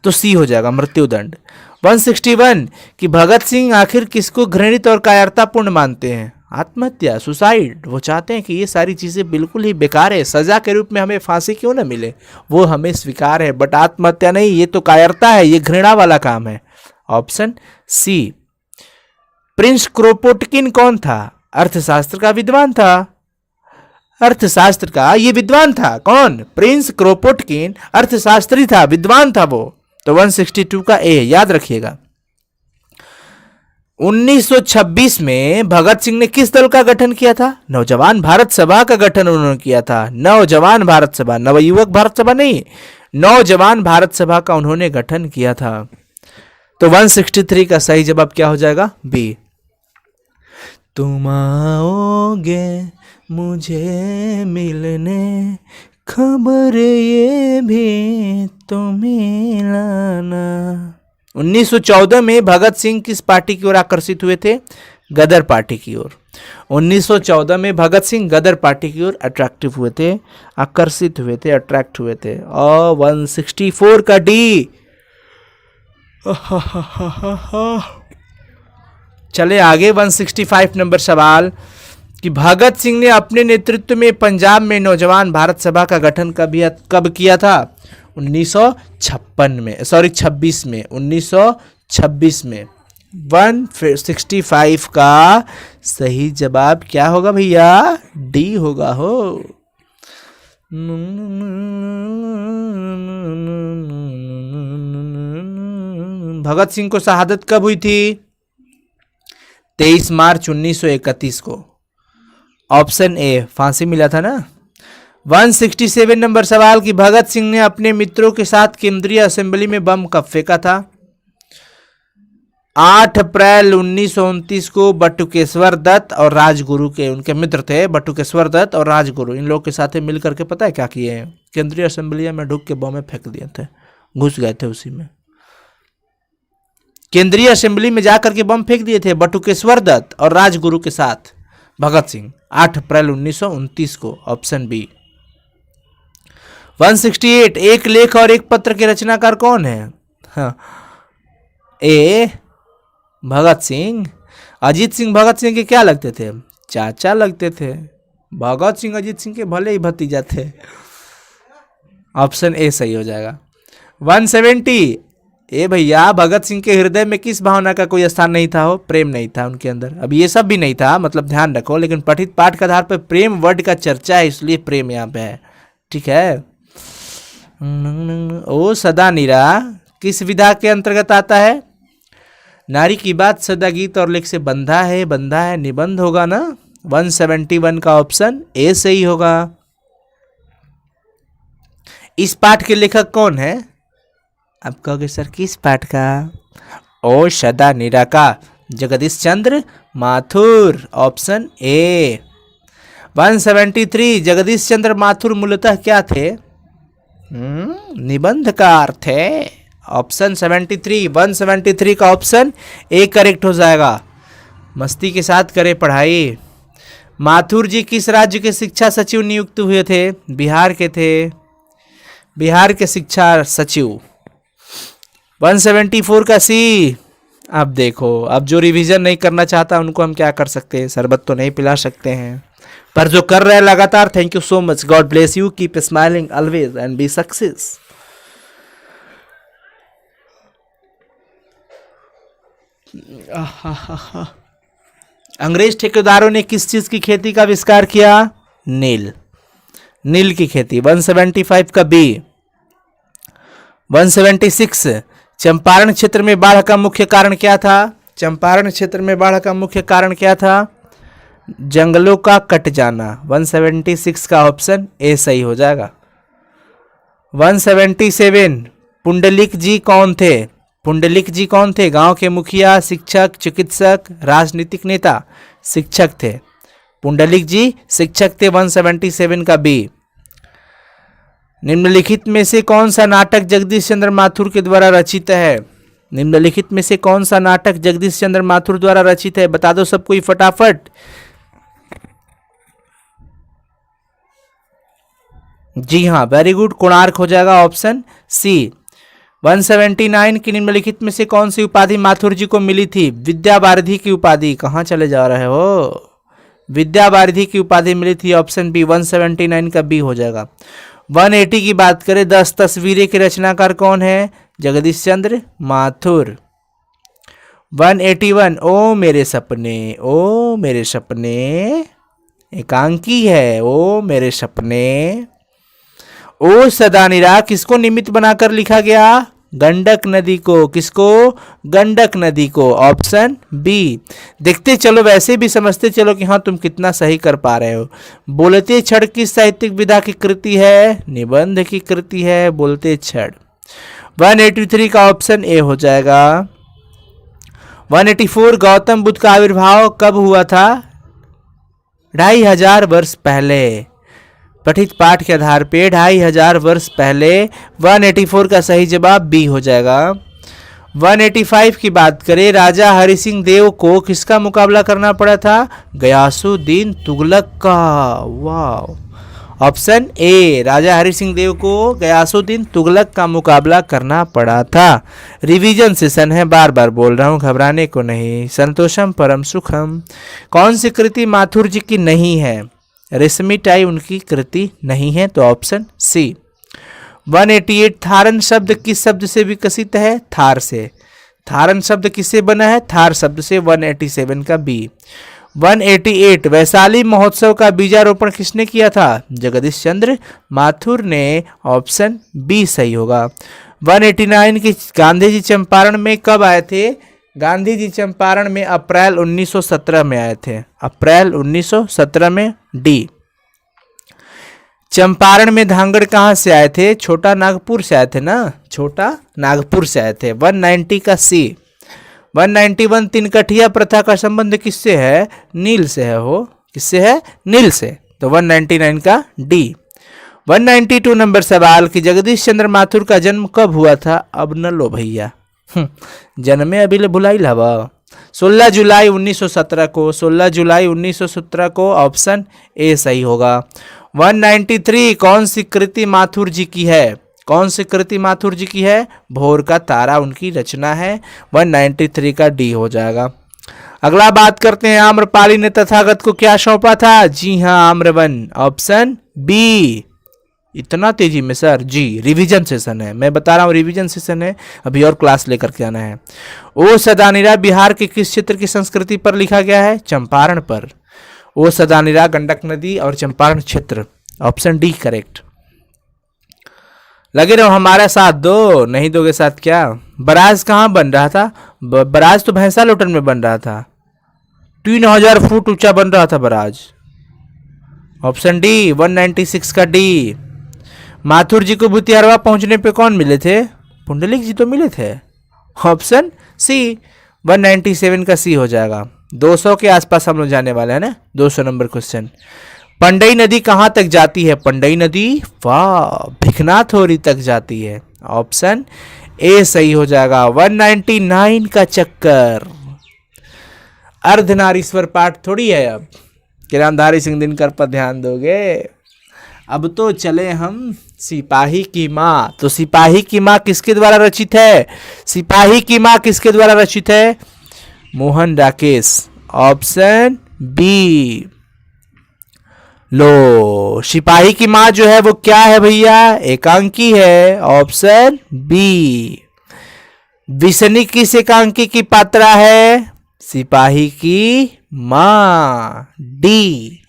तो सी हो जाएगा मृत्युदंड। 161 कि भगत सिंह आखिर किसको घृणित और कायरतापूर्ण मानते हैं? आत्महत्या, सुसाइड। वो चाहते हैं कि ये सारी चीज़ें बिल्कुल ही बेकार है, सजा के रूप में हमें फांसी क्यों ना मिले, वो हमें स्वीकार है, बट आत्महत्या नहीं, ये तो कायरता है, ये घृणा वाला काम है, ऑप्शन सी। प्रिंस क्रोपोटकिन कौन था? अर्थशास्त्र का विद्वान था। अर्थशास्त्र का ये विद्वान था कौन? प्रिंस क्रोपोटकिन अर्थशास्त्री था, विद्वान था वो। तो 162 का ए याद रखिएगा। 1926 में भगत सिंह ने किस दल का गठन किया था? नौजवान भारत सभा का गठन उन्होंने किया था। नौजवान भारत सभा, नवयुवक भारत सभा नहीं, नौजवान भारत सभा का उन्होंने गठन किया था। तो 163 का सही जवाब क्या हो जाएगा? बी। तुम आओगे मुझे मिलने, खबर ये भी तो मिलाना। 1914 में भगत सिंह किस पार्टी की ओर आकर्षित हुए थे? गदर पार्टी की ओर। 1914 में भगत सिंह गदर पार्टी की ओर अट्रैक्टिव हुए थे, आकर्षित हुए थे, अट्रैक्ट हुए थे। और 164 का डी। चले आगे 165 नंबर सवाल कि भगत सिंह ने अपने नेतृत्व में पंजाब में नौजवान भारत सभा का गठन कब किया था? 1956 में, सॉरी 26 में, 1926 में। 165 का सही जवाब क्या होगा भैया? डी होगा हो। भगत सिंह को शहादत कब हुई थी? 23 मार्च 1931 को, ऑप्शन ए। फांसी मिला था ना। 167 नंबर सवाल कि भगत सिंह ने अपने मित्रों के साथ केंद्रीय असेंबली में बम कब फेंका था? 8 अप्रैल 1929 को बटुकेश्वर दत्त और राजगुरु के, उनके मित्र थे बटुकेश्वर दत्त और राजगुरु, इन लोग के साथ मिलकर के पता है क्या किए हैं? केंद्रीय असेंबली में ढुक के बम फेंक दिए थे, घुस गए थे उसी में। केंद्रीय असेंबली में जाकर के बम फेंक दिए थे बटुकेश्वर दत्त और राजगुरु के साथ भगत सिंह, 8 अप्रैल 1929 को, ऑप्शन बी। 168 एक लेख और एक पत्र के रचनाकार कौन है? हाँ, ए भगत सिंह। अजीत सिंह भगत सिंह के क्या लगते थे? चाचा लगते थे। भगत सिंह अजीत सिंह के भले ही भतीजा थे, ऑप्शन ए सही हो जाएगा। 170 ए भैया भगत सिंह के हृदय में किस भावना का कोई स्थान नहीं था? हो प्रेम नहीं था उनके अंदर। अब ये सब भी नहीं था, मतलब ध्यान रखो, लेकिन पठित पाठ के आधार पर प्रेम वर्ड का चर्चा है, इसलिए प्रेम यहाँ पे है, ठीक है। ओ सदा नीरा किस विधा के अंतर्गत आता है? नारी की बात सदा गीत और लेख से बंधा है निबंध होगा ना। 171 का ऑप्शन ए सही होगा। इस पाठ के लेखक कौन है? आप कहोगे सर किस पाठ का? ओ सदा नीरा का जगदीश चंद्र माथुर, ऑप्शन ए। 173 जगदीश चंद्र माथुर मूलतः क्या थे? निबंधकार थे, ऑप्शन 73। 173 का ऑप्शन ए करेक्ट हो जाएगा। मस्ती के साथ करें पढ़ाई। माथुर जी किस राज्य के शिक्षा सचिव नियुक्त हुए थे? बिहार के थे, बिहार के शिक्षा सचिव। 174 का सी। अब देखो, अब जो रिवीजन नहीं करना चाहता उनको हम क्या कर सकते हैं? शरबत तो नहीं पिला सकते हैं, पर जो कर रहे हैं लगातार, thank you so much. God bless you, keep smiling always and B success. अंग्रेज ठेकेदारों ने किस चीज की खेती का आविष्कार किया? नील, नील की खेती। 175 का बी। 176 चंपारण क्षेत्र में बाढ़ का मुख्य कारण क्या था? चंपारण क्षेत्र में बाढ़ का मुख्य कारण क्या था? जंगलों का कट जाना। 176 का ऑप्शन ए सही हो जाएगा। 177 पुंडलिक जी कौन थे? पुंडलिक जी कौन थे? गांव के मुखिया, शिक्षक, चिकित्सक, राजनीतिक नेता? शिक्षक थे। पुंडलिक जी शिक्षक थे। 177 का बी। निम्नलिखित में से कौन सा नाटक जगदीश चंद्र माथुर के द्वारा रचित है? निम्नलिखित में से कौन सा नाटक जगदीश चंद्र माथुर द्वारा रचित है? बता दो सब कोई फटाफट। जी हाँ, वेरी गुड, कोणार्क हो जाएगा, ऑप्शन सी। 179 की निम्नलिखित में से कौन सी उपाधि माथुर जी को मिली थी? विद्या वारिधि की उपाधि। कहाँ चले जा रहे हो? विद्या वारिधि की उपाधि मिली थी, ऑप्शन बी। 179 का बी हो जाएगा। 180 की बात करें, 10 तस्वीरें के रचनाकार कौन है? जगदीश चंद्र माथुर। 181 ओ मेरे सपने, ओ मेरे सपने, एकांकी है, ओ मेरे सपने। ओ सदा निरा किसको निमित्त बनाकर लिखा गया? गंडक नदी को। किसको? गंडक नदी को, ऑप्शन बी। देखते चलो, वैसे भी समझते चलो कि हाँ तुम कितना सही कर पा रहे हो। बोलते क्षण किस साहित्यिक विधा की कृति है? निबंध की कृति है बोलते क्षण। 183 का ऑप्शन ए हो जाएगा। 184 गौतम बुद्ध का आविर्भाव कब हुआ था? 2500 वर्ष पहले। पठित पाठ के आधार पे 2500 वर्ष पहले। 184 का सही जवाब बी हो जाएगा। 185 की बात करें, राजा हरि सिंह देव को किसका मुकाबला करना पड़ा था? गयासुद्दीन तुगलक का। वाह, ऑप्शन ए। राजा हरि सिंह देव को गयासुद्दीन तुगलक का मुकाबला करना पड़ा था। रिवीजन सेशन है, बार बार बोल रहा हूँ, घबराने को नहीं। संतोषम परम सुखम कौन सी कृति माथुर जी की नहीं है? रेशमी टाई उनकी कृति नहीं है, तो ऑप्शन सी। 188 थारन शब्द किस शब्द से विकसित है? थार से। थारन शब्द किससे बना है? थार शब्द से। 187 का बी। 188 वैशाली महोत्सव का बीजारोपण किसने किया था? जगदीश चंद्र माथुर ने, ऑप्शन बी सही होगा। 189 की गांधी जी चंपारण में कब आए थे? गांधी जी चंपारण में अप्रैल 1917 में आए थे। अप्रैल 1917 में, डी। चंपारण में धांगड़ कहाँ से आए थे? छोटा नागपुर से आए थे ना, छोटा नागपुर से आए थे। 190 का सी। 191 तिनकठिया प्रथा का संबंध किससे है? नील से है। हो किससे है? नील से, तो 199 का डी। 192 नंबर सवाल कि जगदीश चंद्र माथुर का जन्म कब हुआ था? अब न लो भैया, जन्मे अभी ले भुलाई हवा। 16 जुलाई 1917 को। 16 जुलाई 1917 को, ऑप्शन ए सही होगा। 193 कौन सी कृति माथुर जी की है? कौन सी कृति माथुर जी की है? भोर का तारा उनकी रचना है। 193 का डी हो जाएगा। अगला बात करते हैं, आम्रपाली ने तथागत को क्या सौंपा था? जी हाँ, आम्रवन, ऑप्शन बी। इतना तेजी में सर? जी, रिवीजन सेशन है, मैं बता रहा हूँ, रिवीजन सेशन है, अभी और क्लास लेकर के आना है। ओ सदानीरा बिहार के किस क्षेत्र की संस्कृति पर लिखा गया है? चंपारण पर। ओ सदानीरा गंडक नदी और चंपारण क्षेत्र, ऑप्शन डी करेक्ट। लगे रहो, हमारा साथ दो, नहीं दोगे साथ क्या। बराज कहाँ बन रहा था? बराज तो भैंसा लोटन में बन रहा था, 3000 फुट ऊंचा बन रहा था बराज। ऑप्शन डी 196 का डी। माथुर जी को भूतियारवा पहुंचने पे कौन मिले थे? पुंडलिक जी तो मिले थे। ऑप्शन सी 197 का सी हो जाएगा। 200 के आसपास हम लोग जाने वाले हैं ना, 200 नंबर क्वेश्चन। पंडई नदी कहाँ तक जाती है? पंडई नदी वाह भिखनाथोरी तक जाती है। ऑप्शन ए सही हो जाएगा। 199 का चक्कर। अर्धनारीश्वर पाठ थोड़ी है अब, किरामधारी सिंह दिनकर पर ध्यान दोगे। अब तो चले हम सिपाही की माँ। तो सिपाही की माँ किसके द्वारा रचित है? सिपाही की माँ किसके द्वारा रचित है? मोहन राकेश। Option B. लो, सिपाही की माँ जो है वो क्या है भैया? एकांकी है। Option B. बिसनी किस एकांकी की पात्रा है? सिपाही की माँ, डी।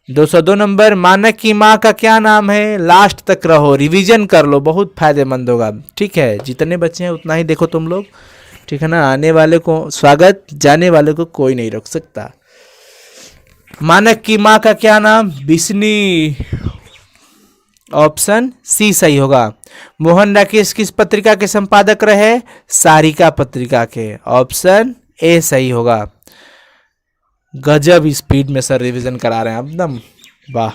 202 नंबर, मानक की माँ का क्या नाम है? लास्ट तक रहो, रिवीजन कर लो, बहुत फायदेमंद होगा। ठीक है, जितने बच्चे हैं उतना ही देखो तुम लोग, ठीक है ना। आने वाले को स्वागत, जाने वाले को कोई नहीं रोक सकता। मानक की माँ का क्या नाम? बिस्नी। ऑप्शन सी सही होगा। मोहन राकेश किस पत्रिका के संपादक रहे? सारिका पत्रिका के। ऑप्शन ए सही होगा। गजब स्पीड में सर रिवीजन करा रहे हैं एकदम, वाह।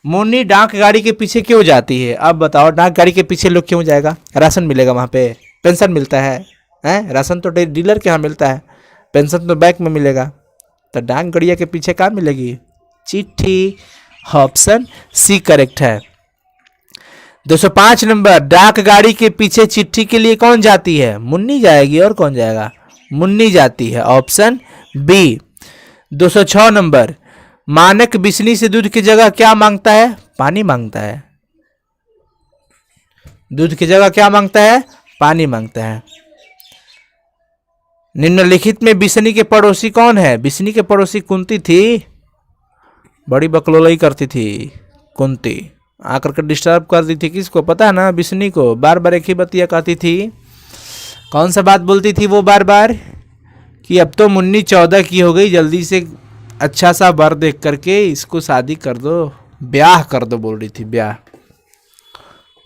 मुन्नी डाक गाड़ी के पीछे क्यों जाती है? अब बताओ, डाक गाड़ी के पीछे लोग क्यों जाएगा? राशन मिलेगा वहाँ पे, पेंशन मिलता है, हैं? राशन तो डीलर के यहाँ मिलता है, पेंशन तो बैंक में मिलेगा, तो डाक गड़िया के पीछे क्या मिलेगी? चिट्ठी। ऑप्शन सी करेक्ट है। 205 नंबर, डाक गाड़ी के पीछे चिट्ठी के लिए कौन जाती है? मुन्नी जाएगी, और कौन जाएगा? मुन्नी जाती है। Option B. 206 नंबर, मानक बिस्नी से दूध की जगह क्या मांगता है? पानी मांगता है। दूध की जगह क्या मांगता है? पानी मांगता है। निम्नलिखित में बिस्नी के पड़ोसी कौन है? बिस्नी के पड़ोसी कुंती थी, बड़ी बकलोलई करती थी कुंती, आकर के डिस्टर्ब कर दी थी। किसको पता है ना? बिस्नी को। बार बार एक ही बतिया कहती थी। कौन सा बात बोलती थी वो बार बार? कि अब तो मुन्नी 14 की हो गई, जल्दी से अच्छा सा वर देख करके इसको शादी कर दो, ब्याह कर दो, बोल रही थी ब्याह।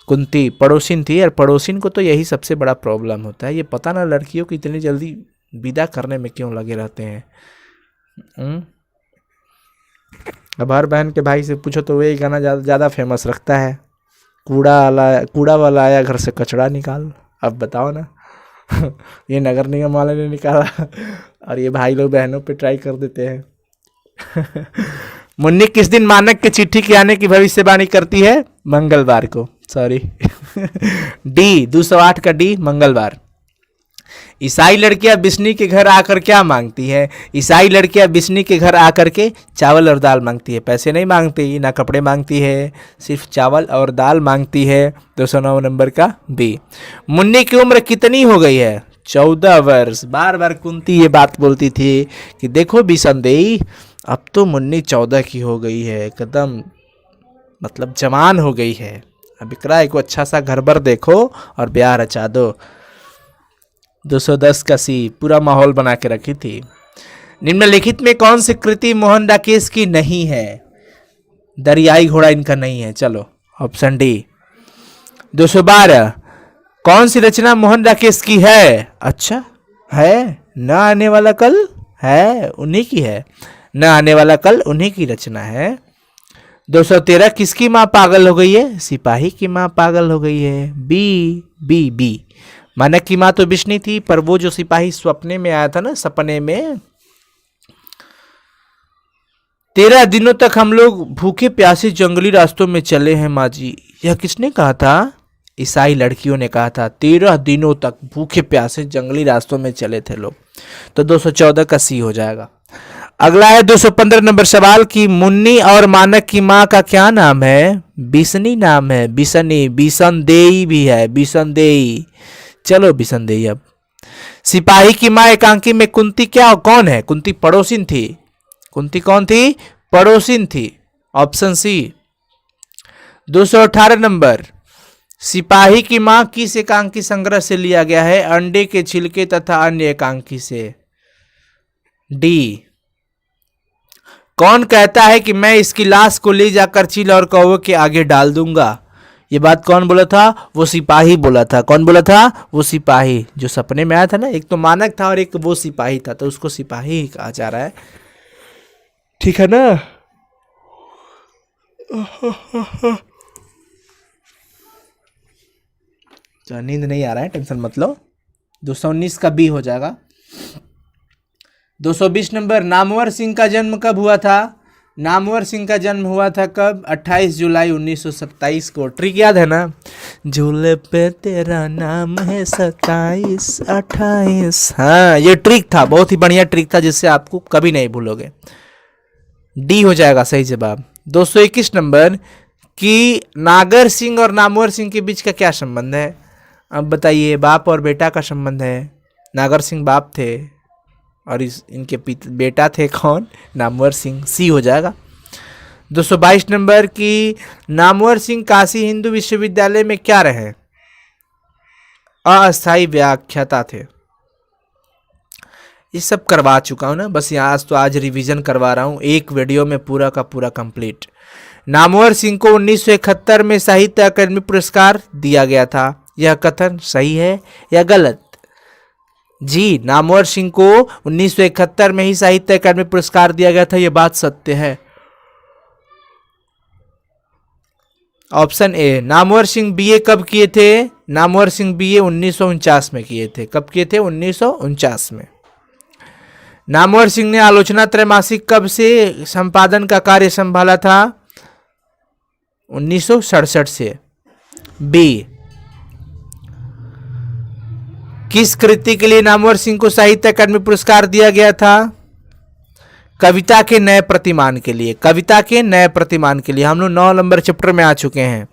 कुंती पड़ोसिन थी, और पड़ोसिन को तो यही सबसे बड़ा प्रॉब्लम होता है। ये पता ना लड़कियों को इतनी जल्दी विदा करने में क्यों लगे रहते हैं। अब हर बहन के भाई से पूछो तो वही गाना ज़्यादा फेमस रखता है, कूड़ा वाला आया घर से कचड़ा निकाल। अब बताओ ना ये नगर निगम वाले ने निकाला और ये भाई लोग बहनों पे ट्राई कर देते हैं। मुन्नी किस दिन मानक के चिट्ठी के आने की भविष्यवाणी करती है? मंगलवार को, सॉरी डी 208 का डी, मंगलवार। ईसाई लड़कियां बिस्नी के घर आकर क्या मांगती है? ईसाई लड़कियां बिस्नी के घर आकर के चावल और दाल मांगती है, पैसे नहीं मांगती, ना कपड़े मांगती है, सिर्फ चावल और दाल मांगती है। 209 नंबर का बी। मुन्नी की उम्र कितनी हो गई है? 14 वर्ष। बार बार कुंती ये बात बोलती थी कि देखो बिसंदेई, अब तो मुन्नी 14 की हो गई है, एकदम मतलब जवान हो गई है, अब इकरा को अच्छा सा घर भर देखो और ब्याह रचा दो। 210 का सी, पूरा माहौल बना के रखी थी। निम्नलिखित में कौन सी कृति मोहन राकेश की नहीं है? दरियाई घोड़ा इनका नहीं है। चलो ऑप्शन डी। 212, कौन सी रचना मोहन राकेश की है? अच्छा है, न आने वाला कल है, उन्हीं की है, न आने वाला कल उन्हीं की रचना है। 213, किसकी माँ पागल हो गई है? सिपाही की माँ पागल हो गई है। B B B. मानक की माँ तो बिस्नी थी, पर वो जो सिपाही सपने में आया था ना, सपने में 13 दिनों तक हम लोग भूखे प्यासे जंगली रास्तों में चले हैं माँ जी, यह किसने कहा था? ईसाई लड़कियों ने कहा था। 13 दिनों तक भूखे प्यासे जंगली रास्तों में चले थे लोग। तो 214 का सी हो जाएगा। अगला है 215 नंबर सवाल की मुन्नी और मानक की माँ का क्या नाम है? बिस्नी नाम है। बिसनी, बिसनदेई भी है, बिसनदेई। चलो बिसनदेई। अब सिपाही की माँ एकांकी में कुंती क्या कौन है? कुंती पड़ोसिन थी। कुंती कौन थी? पड़ोसिन थी। Option C. 218 नंबर, सिपाही की मां किस एकांकी संग्रह से लिया गया है? अंडे के छिलके तथा अन्य एकांकी से। डी। कौन कहता है कि मैं इसकी लाश को ले जाकर चील और कौवे के आगे डाल दूंगा? ये बात कौन बोला था? वो सिपाही बोला था। कौन बोला था? वो सिपाही जो सपने में आया था ना। एक तो मानक था और एक वो सिपाही था, तो उसको सिपाही कहा जा रहा है। ठीक है ना। तो नींद नहीं आ रहा है, टेंशन मत लो। 219 का बी हो जाएगा। 220 नंबर, नामवर सिंह का जन्म कब हुआ था? नामवर सिंह का जन्म हुआ था कब? 28 जुलाई 1927 को। ट्रिक याद है ना? झूले पे तेरा नाम है 27 28। हाँ, ये ट्रिक था, बहुत ही बढ़िया ट्रिक था, जिससे आपको कभी नहीं भूलोगे। डी हो जाएगा सही जवाब। 221 नंबर, कि नागर सिंह और नामवर सिंह के बीच का क्या संबंध है? अब बताइए। बाप और बेटा का संबंध है। नागर सिंह बाप थे और इनके बेटा थे कौन? नामवर सिंह। सी हो जाएगा। 222 नंबर, की नामवर सिंह काशी हिंदू विश्वविद्यालय में क्या रहे? अस्थायी व्याख्याता थे। ये सब करवा चुका हूं ना, बस आज रिवीजन करवा रहा हूं एक वीडियो में पूरा का पूरा कंप्लीट। नामवर सिंह को 1971 में साहित्य अकादमी पुरस्कार दिया गया था। यह कथन सही है या गलत? जी, नामवर सिंह को 1971 में ही साहित्य अकादमी पुरस्कार दिया गया था, यह बात सत्य है। Option A. Namvar Singh BA कब किए थे? नामवर सिंह बीए 1949 में किए थे। कब किए थे? 1949 में। नामवर सिंह ने आलोचना त्रैमासिक कब से संपादन का कार्य संभाला था? 1967 से। बी। किस कृति के लिए नामवर सिंह को साहित्य अकादमी पुरस्कार दिया गया था? कविता के नए प्रतिमान के लिए। कविता के नए प्रतिमान के लिए। हम लोग 9 नंबर चैप्टर में आ चुके हैं।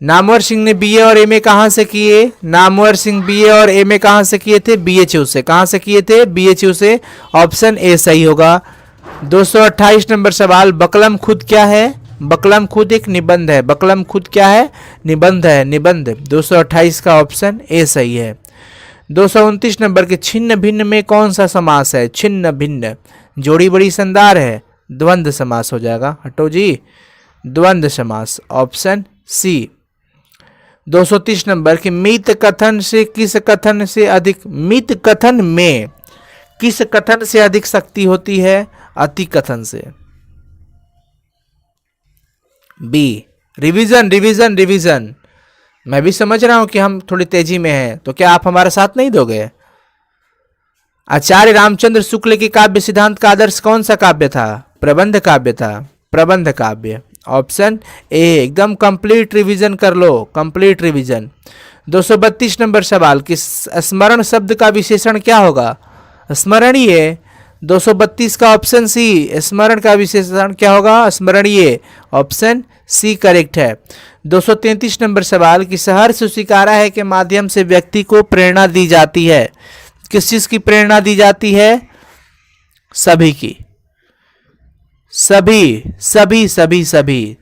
नामवर सिंह ने बीए और एमए कहां से किए? नामवर सिंह बीए और एमए कहां से किए थे? बीएचयू से। कहां से किए थे? बीएचयू से। ऑप्शन ए सही होगा। 228 नंबर सवाल, बकलम खुद क्या है? बकलम खुद एक निबंध है। बकलम खुद क्या है? निबंध है। निबंध। 228 का ऑप्शन ए सही है। 229 नंबर के, छिन्न भिन्न में कौन सा समास है? छिन्न भिन्न जोड़ी बड़ी शानदार है, द्वंद्व समास हो जाएगा। हटो जी, द्वंद्व समास। Option C. 230 नंबर के, मित कथन से किस कथन से अधिक, मित कथन में किस कथन से अधिक शक्ति होती है? अति कथन से। बी। Revision revision revision. मैं भी समझ रहा हूं कि हम थोड़ी तेजी में हैं, तो क्या आप हमारा साथ नहीं दोगे? आचार्य रामचंद्र शुक्ल के काव्य सिद्धांत का आदर्श कौन सा काव्य था? प्रबंध काव्य था। प्रबंध काव्य। Option A. एकदम कंप्लीट रिवीजन कर लो, कंप्लीट रिवीजन। 232 नंबर सवाल, कि स्मरण शब्द का विशेषण क्या होगा? स्मरणीय। 232 का ऑप्शन सी। स्मरण का विशेषण क्या होगा? स्मरणीय। ऑप्शन सी करेक्ट है। 233 नंबर सवाल, कि सहर्ष स्वीकारा है के माध्यम से व्यक्ति को प्रेरणा दी जाती है। किस चीज की प्रेरणा दी जाती है? सभी की। सभी सभी सभी सभी।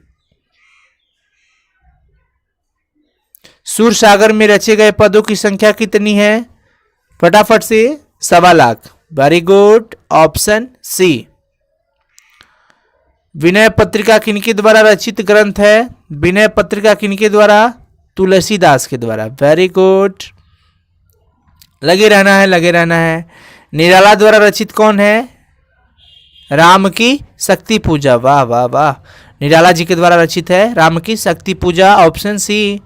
सूर सागर में रचे गए पदों की संख्या कितनी है? फटाफट से। 1.25 lakh. Very good. Option C. Vinay Patrika किनके द्वारा रचित ग्रंथ है? विनय पत्रिका किनके द्वारा? तुलसीदास के द्वारा। Very good. लगे रहना है, लगे रहना है। निराला द्वारा रचित कौन है? राम की शक्ति पूजा। वाह वाह वाह, निराला जी के द्वारा रचित है Ram ki Shakti Puja. Option C.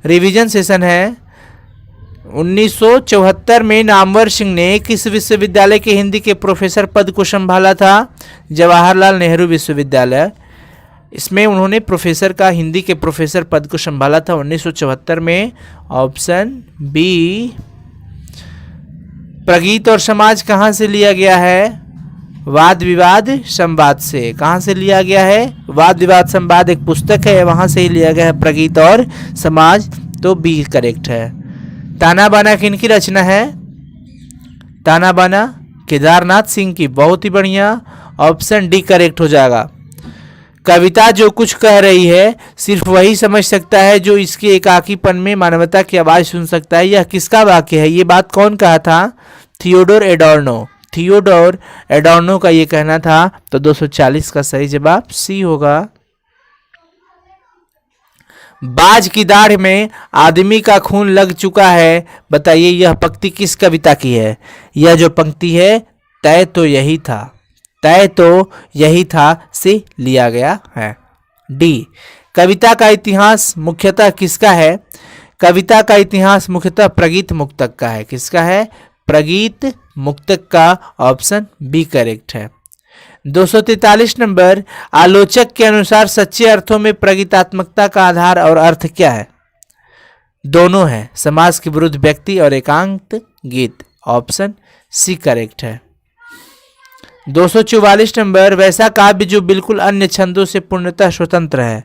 Revision session है। 1974 में नामवर सिंह ने किस विश्वविद्यालय के हिंदी के प्रोफेसर पद को संभाला था? जवाहरलाल नेहरू विश्वविद्यालय। इसमें उन्होंने प्रोफेसर का, हिंदी के प्रोफेसर पद को संभाला था 1974 में। Option B. प्रगीत और समाज कहाँ से लिया गया है? वाद विवाद संवाद से। कहाँ से लिया गया है? वाद विवाद संवाद एक पुस्तक है, वहां से ही लिया गया है प्रगीत और समाज। तो बी करेक्ट है। ताना बाना किनकी रचना है? ताना बाना केदारनाथ सिंह की। बहुत ही बढ़िया। ऑप्शन डी करेक्ट हो जाएगा। कविता जो कुछ कह रही है सिर्फ वही समझ सकता है जो इसके एकाकीपन में मानवता की आवाज सुन सकता है। यह किसका वाक्य है? ये बात कौन कहा था? थियोडोर एडोर्नो। थियोडोर एडोर्नो का ये कहना था। तो 240 का सही जवाब सी होगा। बाज की दाढ़ में आदमी का खून लग चुका है, बताइए यह पंक्ति किस कविता की है? यह जो पंक्ति है तय तो यही था, तय तो यही था से लिया गया है। डी, कविता का इतिहास मुख्यतः किसका है? कविता का इतिहास मुख्यतः प्रगीत मुक्तक का है। किसका है? प्रगीत मुक्तक का। ऑप्शन बी करेक्ट है। 243 नंबर, आलोचक के अनुसार सच्चे अर्थों में प्रगीतात्मकता का आधार और अर्थ क्या है? दोनों है, समाज के विरुद्ध व्यक्ति और एकांत गीत। ऑप्शन सी करेक्ट है। 244 नंबर, वैसा काव्य जो बिल्कुल अन्य छंदों से पूर्णतः स्वतंत्र है,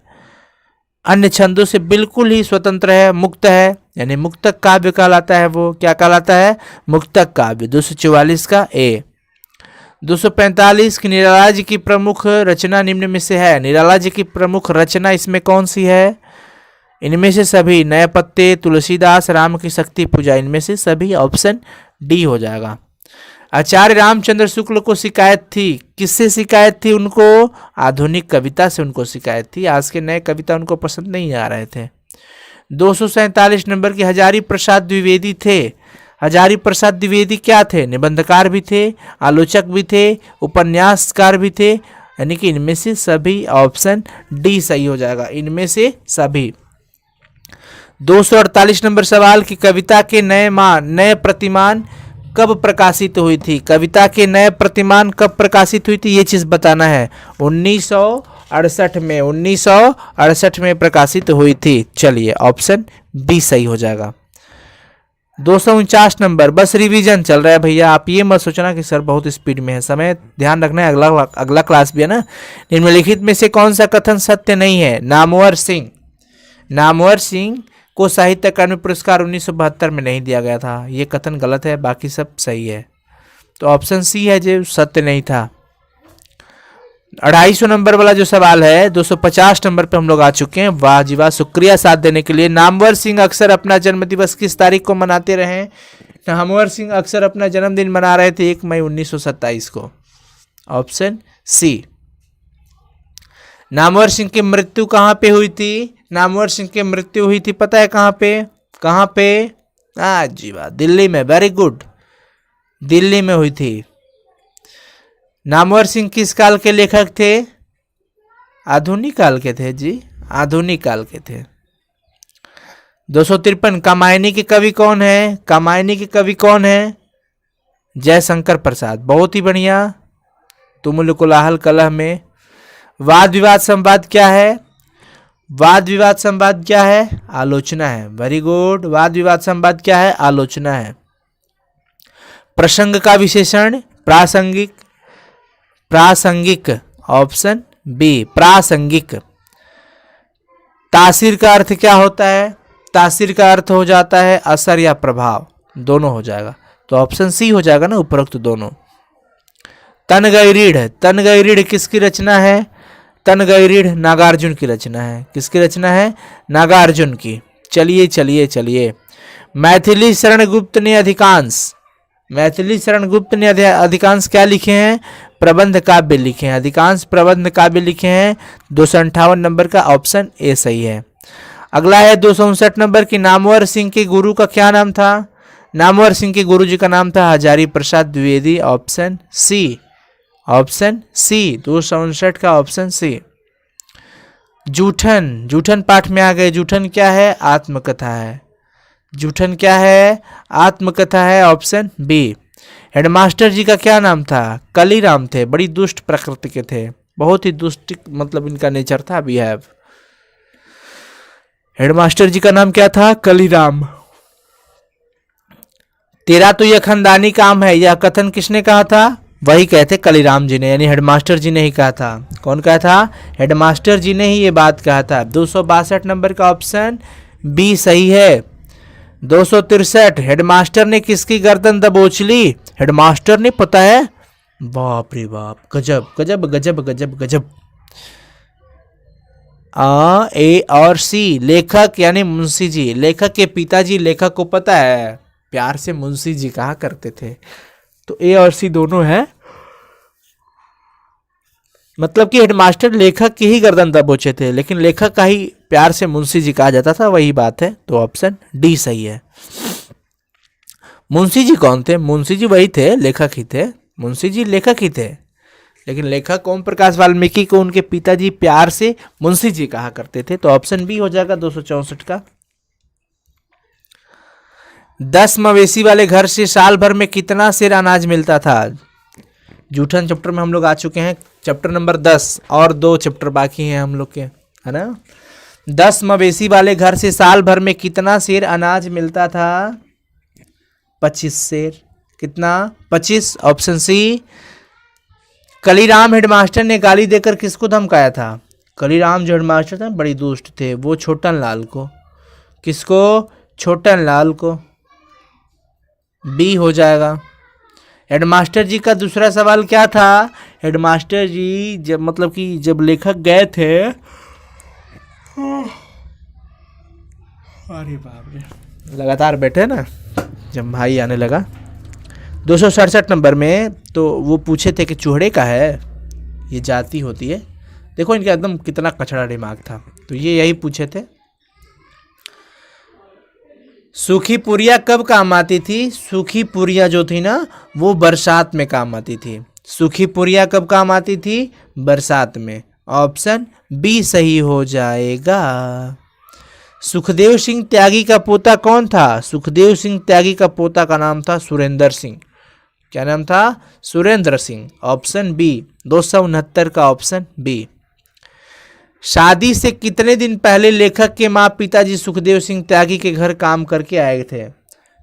अन्य छंदों से बिल्कुल ही स्वतंत्र है, मुक्त है, यानी मुक्तक काव्य कहलाता है। वो क्या कहलाता है? मुक्तक काव्य। 244 का ए। 245 की निराला जी की प्रमुख रचना निम्न में से है। निराला जी की प्रमुख रचना इसमें कौन सी है? इनमें से सभी। नए पत्ते, तुलसीदास, राम की शक्ति पूजा, इनमें से सभी। ऑप्शन डी हो जाएगा। आचार्य रामचंद्र शुक्ल को शिकायत थी, किससे शिकायत थी उनको? आधुनिक कविता से उनको शिकायत थी। आज के नए कविता उनको पसंद नहीं आ रहे थे। 247 नंबर की हजारी प्रसाद द्विवेदी थे। हजारी प्रसाद द्विवेदी क्या थे? निबंधकार भी थे, आलोचक भी थे, उपन्यासकार भी थे, यानी कि इनमें से सभी। ऑप्शन डी सही हो जाएगा, इनमें से सभी। 248 नंबर सवाल की कविता के नए प्रतिमान कब प्रकाशित हुई थी? कविता के नए प्रतिमान कब प्रकाशित हुई थी? ये चीज बताना है। 1968 में, 1968 में प्रकाशित हुई थी। चलिए ऑप्शन बी सही हो जाएगा। 249 नंबर, बस रिवीजन चल रहा है भैया, आप ये मत सोचना कि सर बहुत स्पीड में है, समय ध्यान रखना है, अगला क्लास भी है ना। निम्नलिखित में से कौन सा कथन सत्य नहीं है? नामवर सिंह, नामवर सिंह को साहित्य अकादमी पुरस्कार 1972 में नहीं दिया गया था, ये कथन गलत है, बाकी सब सही है। तो ऑप्शन सी है जो सत्य नहीं था। 250 नंबर वाला जो सवाल है, 250 नंबर पे हम लोग आ चुके हैं। वाह जी वाह, शुक्रिया साथ देने के लिए। नामवर सिंह अक्सर अपना जन्मदिवस किस तारीख को मनाते रहे? नामवर सिंह अक्सर अपना जन्मदिन मना रहे थे 1 मई 1927 को। Option C. नामवर सिंह की मृत्यु कहाँ पे हुई थी? नामवर सिंह की मृत्यु हुई थी पता है कहाँ पे? कहाँ पे? जी वाह, दिल्ली में। वेरी गुड, दिल्ली में हुई थी। नामवर सिंह किस काल के लेखक थे? आधुनिक काल के थे जी, आधुनिक काल के थे। 253, कामायनी के कवि कौन है? कामायनी के कवि कौन है? जयशंकर प्रसाद। बहुत ही बढ़िया। तुमुल कोलाहल कलह में। वाद विवाद संवाद क्या है? वाद विवाद संवाद क्या है? आलोचना है। वेरी गुड, वाद विवाद संवाद क्या है? आलोचना है। प्रसंग का विशेषण? प्रासंगिक, प्रासंगिक। ऑप्शन बी प्रासंगिक। तासीर का अर्थ क्या होता है? तासीर का अर्थ हो जाता है असर या प्रभाव, दोनों हो जाएगा। तो ऑप्शन सी हो जाएगा ना, उपरोक्त दोनों। तनगैरीढ़, तनगैरीढ़ किसकी रचना है? तनगैरीढ़ नागार्जुन की रचना है। किसकी रचना है? नागार्जुन की। चलिए चलिए चलिए। मैथिली शरण गुप्त ने अधिकांश, मैथिली शरण गुप्त ने अधिकांश क्या लिखे हैं? प्रबंध काव्य लिखे हैं। अधिकांश प्रबंध काव्य लिखे हैं। 258 नंबर का ऑप्शन ए सही है। अगला है 259 नंबर की, नामवर सिंह के गुरु का क्या नाम था? नामवर सिंह के गुरु जी का नाम था Hazari Prasad Dwivedi. Option C, option C. 259 का ऑप्शन सी। जूठन, जूठन पाठ में आ गए। जूठन क्या है? आत्मकथा है। जूठन क्या है? आत्मकथा है। Option B. हेडमास्टर जी का क्या नाम था? कलीराम थे। बड़ी दुष्ट प्रकृति के थे, बहुत ही दुष्ट, मतलब इनका नेचर था, बिहेव। हेडमास्टर जी का नाम क्या था? कलीराम। तेरा तो यह खानदानी काम है, यह कथन किसने कहा था? वही कहते कलीराम जी ने, यानी हेडमास्टर जी ने ही कहा था। कौन कहा था? हेडमास्टर जी ने ही ये बात कहा था। 262 नंबर का ऑप्शन बी सही है। 263, हेडमास्टर ने किसकी गर्दन दबोच ली? हेडमास्टर ने, पता है? बाप रे बाप, गजब गजब गजब गजब गजब। ए और सी, लेखक यानी मुंशी जी, लेखक के पिताजी लेखक को पता है प्यार से मुंशी जी कहा करते थे, तो ए और सी दोनों है। मतलब कि हेडमास्टर लेखक की ही गर्दन दबोचे थे, लेकिन लेखक का ही प्यार से मुंशी जी कहा जाता था, वही बात है, तो ऑप्शन डी सही है। मुंशी जी कौन थे? मुंशी जी वही थे, लेखक ही थे, मुंशी जी लेखक ही थे, लेकिन लेखक ओम प्रकाश वाल्मीकि को उनके पिताजी प्यार से मुंशी जी कहा करते थे, तो ऑप्शन बी हो जाएगा 264 का। 10 मवेशी वाले घर से साल भर में कितना सेर अनाज मिलता था? जूठन चैप्टर में हम लोग आ चुके हैं, चैप्टर नंबर 10, और 2 चैप्टर बाकी हैं हम लोग के, है ना। 10 मवेशी वाले घर से साल भर में कितना सेर अनाज मिलता था? 25 सेर। कितना? 25। Option C. कलीराम हेडमास्टर ने गाली देकर किसको धमकाया था? कलीराम जो हेडमास्टर थे बड़ी दुष्ट थे, वो छोटन लाल को। किसको? छोटन लाल को। बी हो जाएगा। हेडमास्टर जी का दूसरा सवाल क्या था? हेडमास्टर जी जब मतलब कि जब लेखक गए थे, अरे बाप रे, लगातार बैठे ना, जब भाई आने लगा 267 नंबर में, तो वो पूछे थे कि चूहड़े का है, ये जाति होती है। देखो इनका एकदम कितना कचड़ा दिमाग था, तो ये यही पूछे थे। सूखी पुरिया कब काम आती थी? सूखी पुरिया जो थी ना, वो बरसात में काम आती थी। सूखी पुरिया कब काम आती थी? बरसात में। ऑप्शन बी सही हो जाएगा। सुखदेव सिंह त्यागी का पोता कौन था? सुखदेव सिंह त्यागी का पोता का नाम था सुरेंद्र सिंह। क्या नाम था? सुरेंद्र सिंह। ऑप्शन बी 269 का ऑप्शन बी। शादी से कितने दिन पहले लेखक के माँ पिताजी सुखदेव सिंह त्यागी के घर काम करके आए थे?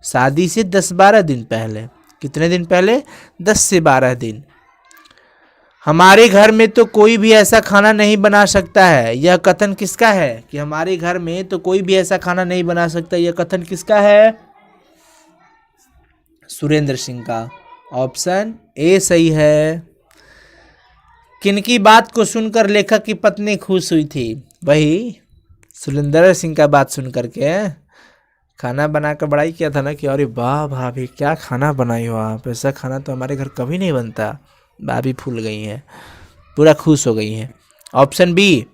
शादी से 10-12 दिन पहले। कितने दिन पहले? 10 से 12 दिन। हमारे घर में तो कोई भी ऐसा खाना नहीं बना सकता है, यह कथन किसका है? कि हमारे घर में तो कोई भी ऐसा खाना नहीं बना सकता, यह कथन किसका है? सुरेंद्र सिंह का। ऑप्शन ए सही है। किनकी बात को सुनकर लेखक की पत्नी खुश हुई थी? वही सुरेंद्र सिंह का बात सुन करके। खाना बनाकर बड़ाई किया था ना कि अरे वाह भाभी क्या खाना बनाई हो आप, ऐसा खाना तो हमारे घर कभी नहीं बनता। भाभी फूल गई हैं, पूरा खुश हो गई हैं। Option B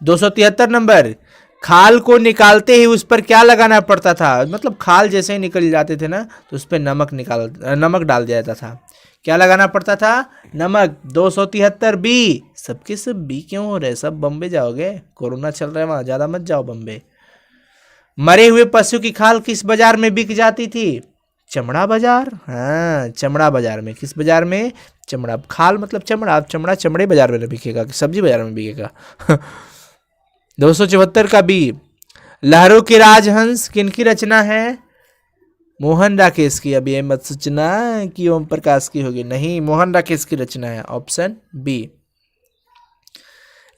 273 number. खाल को निकालते ही उस पर क्या लगाना पड़ता था? मतलब खाल जैसे ही निकल जाते थे ना, तो उस पर नमक डाल दिया जाता था। क्या लगाना पड़ता था? नमक। 273 बी। सबके सब बी क्यों हो रहे? सब बम्बे जाओगे, कोरोना चल रहा है वहाँ, ज़्यादा मत जाओ बम्बे। मरे हुए पशु की खाल किस बाजार में बिक जाती थी? चमड़ा बाजार। हाँ, चमड़ा बाजार में। किस बाजार में? चमड़ा। खाल मतलब चमड़ा। चमड़ा चमड़े बाजार में बिकेगा कि सब्जी बाजार में बिकेगा? 274 का बी। लहरों के राजहंस किनकी रचना है? मोहन राकेश की। अब ये मत सोचना कि ओम प्रकाश की होगी, नहीं, मोहन राकेश की रचना है। Option B.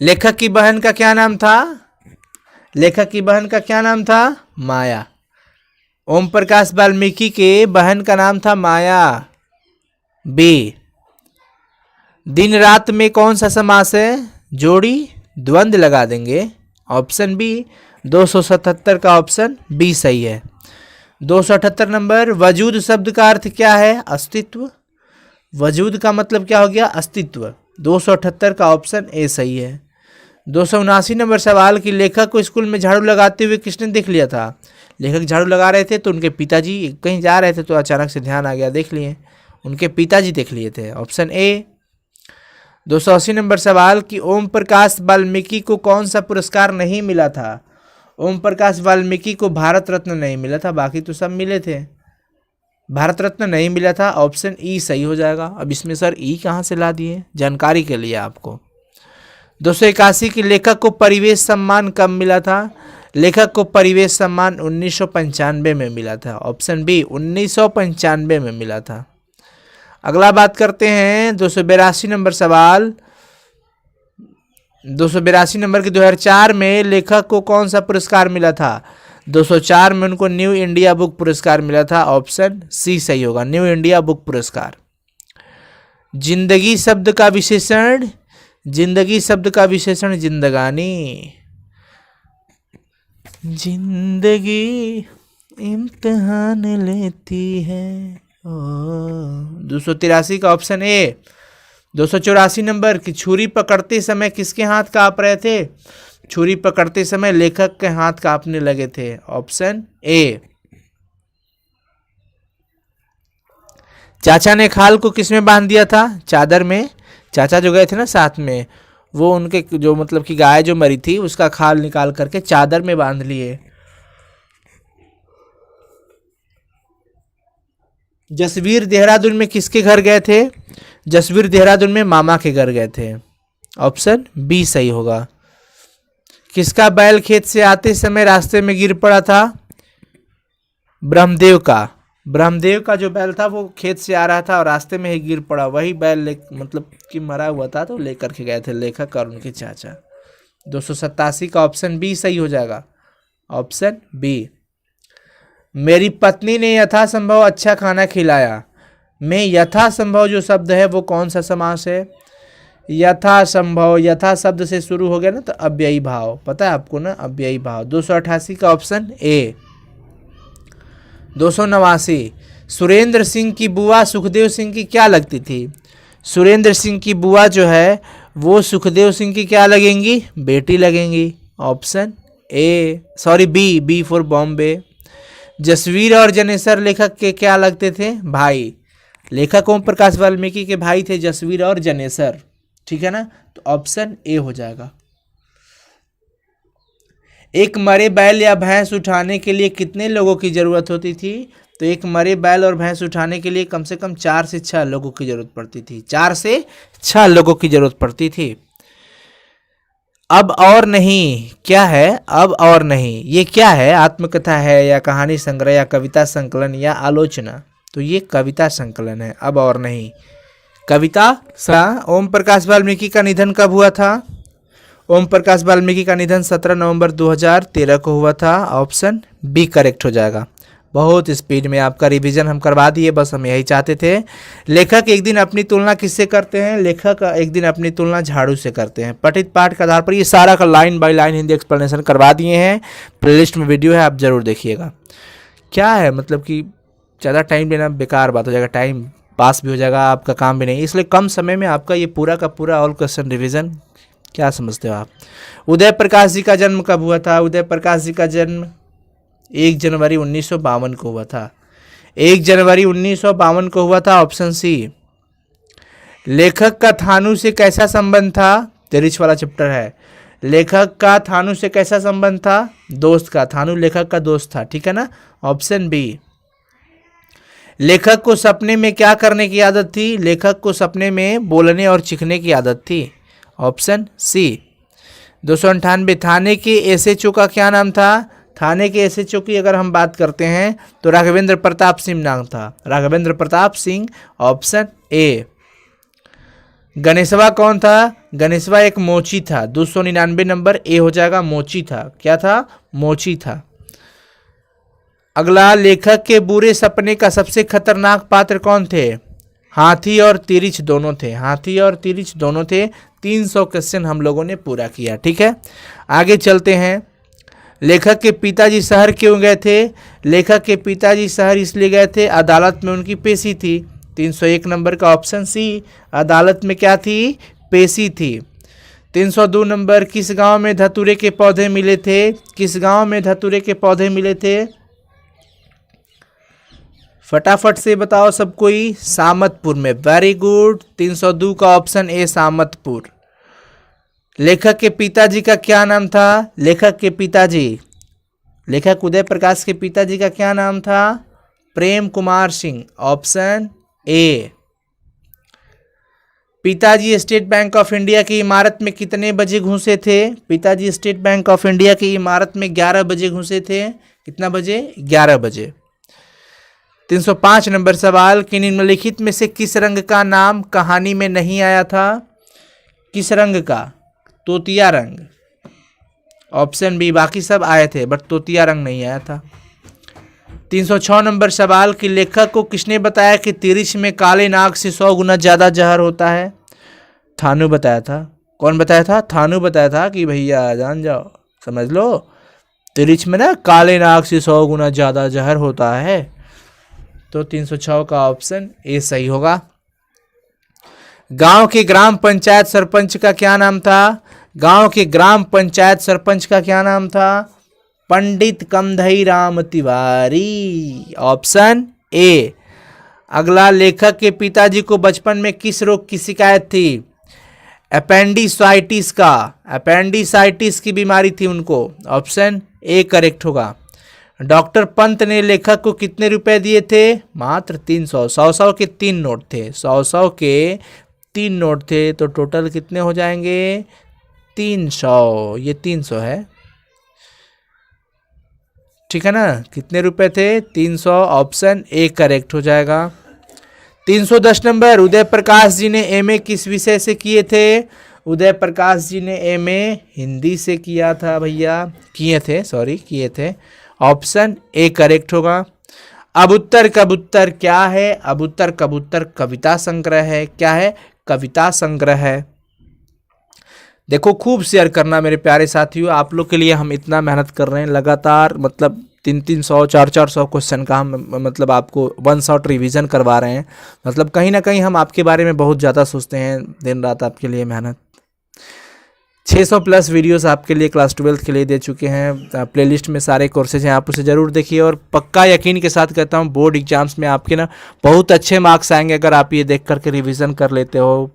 लेखक की बहन का क्या नाम था? लेखक की बहन का क्या नाम था? माया। ओम प्रकाश वाल्मीकि के बहन का नाम था माया। बी। दिन रात में कौन सा समास है? जोड़ी द्वंद्व लगा देंगे। ऑप्शन बी 277 का ऑप्शन बी सही है। 278 नंबर। वजूद शब्द का अर्थ क्या है? अस्तित्व। वजूद का मतलब क्या हो गया? अस्तित्व। 278 का ऑप्शन ए सही है। 279 नंबर सवाल कि लेखक को स्कूल में झाड़ू लगाते हुए किसने देख लिया था? लेखक झाड़ू लगा रहे थे तो उनके पिताजी कहीं जा रहे थे, तो अचानक से ध्यान आ गया, देख लिए, उनके पिताजी देख लिए थे। Option A. 280 नंबर सवाल कि ओम प्रकाश वाल्मीकि को कौन सा पुरस्कार नहीं मिला था? ओम प्रकाश वाल्मीकि को भारत रत्न नहीं मिला था, बाकी तो सब मिले थे, भारत रत्न नहीं मिला था। ऑप्शन ई सही हो जाएगा। अब इसमें सर ई कहाँ से ला दिए? जानकारी के लिए आपको। 281 की लेखक को परिवेश सम्मान कब मिला था? लेखक को परिवेश सम्मान 1995 में मिला था। ऑप्शन बी 1995 में मिला था। अगला बात करते हैं 282 नंबर सवाल। 282 नंबर के 2004 में लेखक को कौन सा पुरस्कार मिला था? 204 में उनको न्यू इंडिया बुक पुरस्कार मिला था। ऑप्शन सी सही होगा, न्यू इंडिया बुक पुरस्कार। जिंदगी शब्द का विशेषण? जिंदगी शब्द का विशेषण जिंदगानी। जिंदगी इम्तिहान लेती है। 283 का ऑप्शन ए। 284 नंबर की छुरी पकड़ते समय किसके हाथ कांप रहे थे? छुरी पकड़ते समय लेखक के हाथ कांपने लगे थे। Option A. चाचा ने खाल को किसमें बांध दिया था? चादर में। चाचा जो गए थे ना साथ में, वो उनके जो मतलब कि गाय जो मरी थी उसका खाल निकाल करके चादर में बांध लिए। जसवीर देहरादून में किसके घर गए थे? जसवीर देहरादून में मामा के घर गए थे। ऑप्शन बी सही होगा। किसका बैल खेत से आते समय रास्ते में गिर पड़ा था? ब्रह्मदेव का। ब्रह्मदेव का जो बैल था वो खेत से आ रहा था और रास्ते में ही गिर पड़ा। वही बैल मतलब कि मरा हुआ था तो लेकर के गए थे लेखक और उनके चाचा। 287 का ऑप्शन बी सही हो जाएगा। Option B. मेरी पत्नी ने यथासंभव अच्छा खाना खिलाया में यथासंभव जो शब्द है वो कौन सा समास है? यथासंभव, यथा शब्द से शुरू हो गया ना तो अव्ययी भाव, पता है आपको ना, अव्ययी भाव। 288 का ऑप्शन ए। 289 सुरेंद्र सिंह की बुआ सुखदेव सिंह की क्या लगती थी? सुरेंद्र सिंह की बुआ जो है वो सुखदेव सिंह की क्या लगेंगी? बेटी लगेंगी। Option A, sorry B, B for Bombay. Jasvir और जनेसर लेखक के क्या लगते थे? भाई। लेखक ओम प्रकाश वाल्मीकि के भाई थे जसवीर और जनेसर, ठीक है ना, तो ऑप्शन ए हो जाएगा। एक मरे बैल या भैंस उठाने के लिए कितने लोगों की जरूरत होती थी? तो एक मरे बैल और भैंस उठाने के लिए कम से कम 4 से 6 लोगों की जरूरत पड़ती थी। 4 से 6 लोगों की जरूरत पड़ती थी। अब और नहीं क्या है? अब और नहीं ये क्या है? आत्मकथा है या कहानी संग्रह या कविता संकलन या आलोचना? तो ये कविता संकलन है। अब और नहीं कविता सा। ओम प्रकाश वाल्मीकि का निधन कब हुआ था? ओम प्रकाश वाल्मीकि का निधन 17 नवंबर 2013 को हुआ था। ऑप्शन बी करेक्ट हो जाएगा। बहुत स्पीड में आपका रिवीजन हम करवा दिए, बस हम यही चाहते थे। लेखक एक दिन अपनी तुलना किससे करते हैं? लेखक एक दिन अपनी तुलना झाड़ू से करते हैं। पठित पाठ के आधार पर ये सारा का line by line Hindi explanation करवा दिए हैं। प्लेलिस्ट में वीडियो है, आप जरूर देखिएगा। क्या है मतलब कि ज़्यादा टाइम लेना बेकार बात हो जाएगा, टाइम पास भी हो जाएगा, आपका काम भी नहीं, इसलिए कम समय में आपका ये पूरा का पूरा ऑल क्वेश्चन रिवीजन। क्या समझते हो आप? उदय प्रकाश जी का जन्म कब हुआ था? उदय प्रकाश जी का जन्म 1 जनवरी 1952 को हुआ था। 1 जनवरी 1952 को हुआ था। Option C. लेखक का थानू से कैसा संबंध था? तिरिच वाला चैप्टर है। लेखक का थानू से कैसा संबंध था? दोस्त का। थानू लेखक का दोस्त था, ठीक है ना। Option B. लेखक को सपने में क्या करने की आदत थी? लेखक को सपने में बोलने और चिखने की आदत थी। Option C. 298 थाने के एसएचओ का क्या नाम था? थाने के एसएचओ की अगर हम बात करते हैं तो राघवेंद्र प्रताप सिंह नाम था। राघवेंद्र प्रताप सिंह। Option A. गणेशवा कौन था? गणेशवा एक मोची था। 299 नंबर ए हो जाएगा। मोची था। क्या था? मोची था। अगला, लेखक के बुरे सपने का सबसे खतरनाक पात्र कौन थे? हाथी और तिरिच दोनों थे। हाथी और तिरिच दोनों थे। 300 क्वेश्चन हम लोगों ने पूरा किया, ठीक है। आगे चलते हैं। लेखक के पिताजी शहर क्यों गए थे? लेखक के पिताजी शहर इसलिए गए थे, अदालत में उनकी पेशी थी। 301 नंबर का ऑप्शन सी। अदालत में क्या थी? पेशी थी। 302 नंबर, किस गांव में धतूरे के पौधे मिले थे? किस गांव में धतूरे के पौधे मिले थे? फटाफट से बताओ सब कोई। सामतपुर में। Very good. 302 का ऑप्शन ए सामतपुर। लेखक के पिताजी का क्या नाम था? लेखक के पिताजी, लेखक उदय प्रकाश के पिताजी का क्या नाम था? प्रेम कुमार सिंह। Option A. पिताजी स्टेट बैंक ऑफ इंडिया की इमारत में कितने बजे घुसे थे? पिताजी स्टेट बैंक ऑफ इंडिया की इमारत में 11 बजे घुसे थे। कितना बजे? 11 बजे। 305 नंबर सवाल, कि निम्नलिखित में से किस रंग का नाम कहानी में नहीं आया था? किस रंग का? तोतिया रंग। Option B. बाकी सब आए थे बट तोतिया रंग नहीं आया था। 306 नंबर सवाल, कि लेखक को किसने बताया कि तिरिच में काले नाग से 100 गुना ज्यादा जहर होता है? थानू बताया था। कौन बताया था? थानू बताया था कि भैया जान जाओ, समझ लो, तिरिच में ना काले नाग से 100 गुना ज्यादा जहर होता है। तो 306 का ऑप्शन ए सही होगा। गांव के ग्राम पंचायत सरपंच का क्या नाम था? गांव के ग्राम पंचायत सरपंच का क्या नाम था? पंडित कमधई राम तिवारी, ऑप्शन ए। अगला, लेखक के पिताजी को बचपन में किस रोग की शिकायत थी? अपेंडिसाइटिस का, अपेंडिसाइटिस की बीमारी थी उनको, ऑप्शन ए करेक्ट होगा। डॉक्टर पंत ने लेखक को कितने रुपए दिए थे? मात्र 300। 100 के 3 नोट थे, 100 के 3 नोट थे, तो टोटल कितने हो जाएंगे? 300। ये 300 है, ठीक है ना? कितने रुपए थे? 300, ऑप्शन ए करेक्ट हो जाएगा। 310 नंबर, उदय प्रकाश जी ने एमए किस विषय से किए थे? उदय प्रकाश जी ने एमए हिंदी से किया था भैया, किए थे, ऑप्शन ए करेक्ट होगा। अब उत्तर कबूतर क्या है? अब उत्तर कबूतर कविता संग्रह है। क्या है? कविता संग्रह है। देखो, खूब शेयर करना मेरे प्यारे साथियों, आप लोग के लिए हम इतना मेहनत कर रहे हैं लगातार, मतलब 300 400 क्वेश्चन का हम मतलब आपको वन शॉट रिवीजन करवा रहे हैं। मतलब कहीं ना कहीं हम आपके बारे में बहुत ज़्यादा सोचते हैं, दिन रात आपके लिए मेहनत। 600 प्लस वीडियोस आपके लिए क्लास 12th के लिए दे चुके हैं। प्लेलिस्ट में सारे कोर्सेज हैं, आप उसे ज़रूर देखिए। और पक्का यकीन के साथ कहता हूँ, बोर्ड एग्जाम्स में आपके ना बहुत अच्छे मार्क्स आएंगे अगर आप ये देख करके रिवीजन कर लेते हो,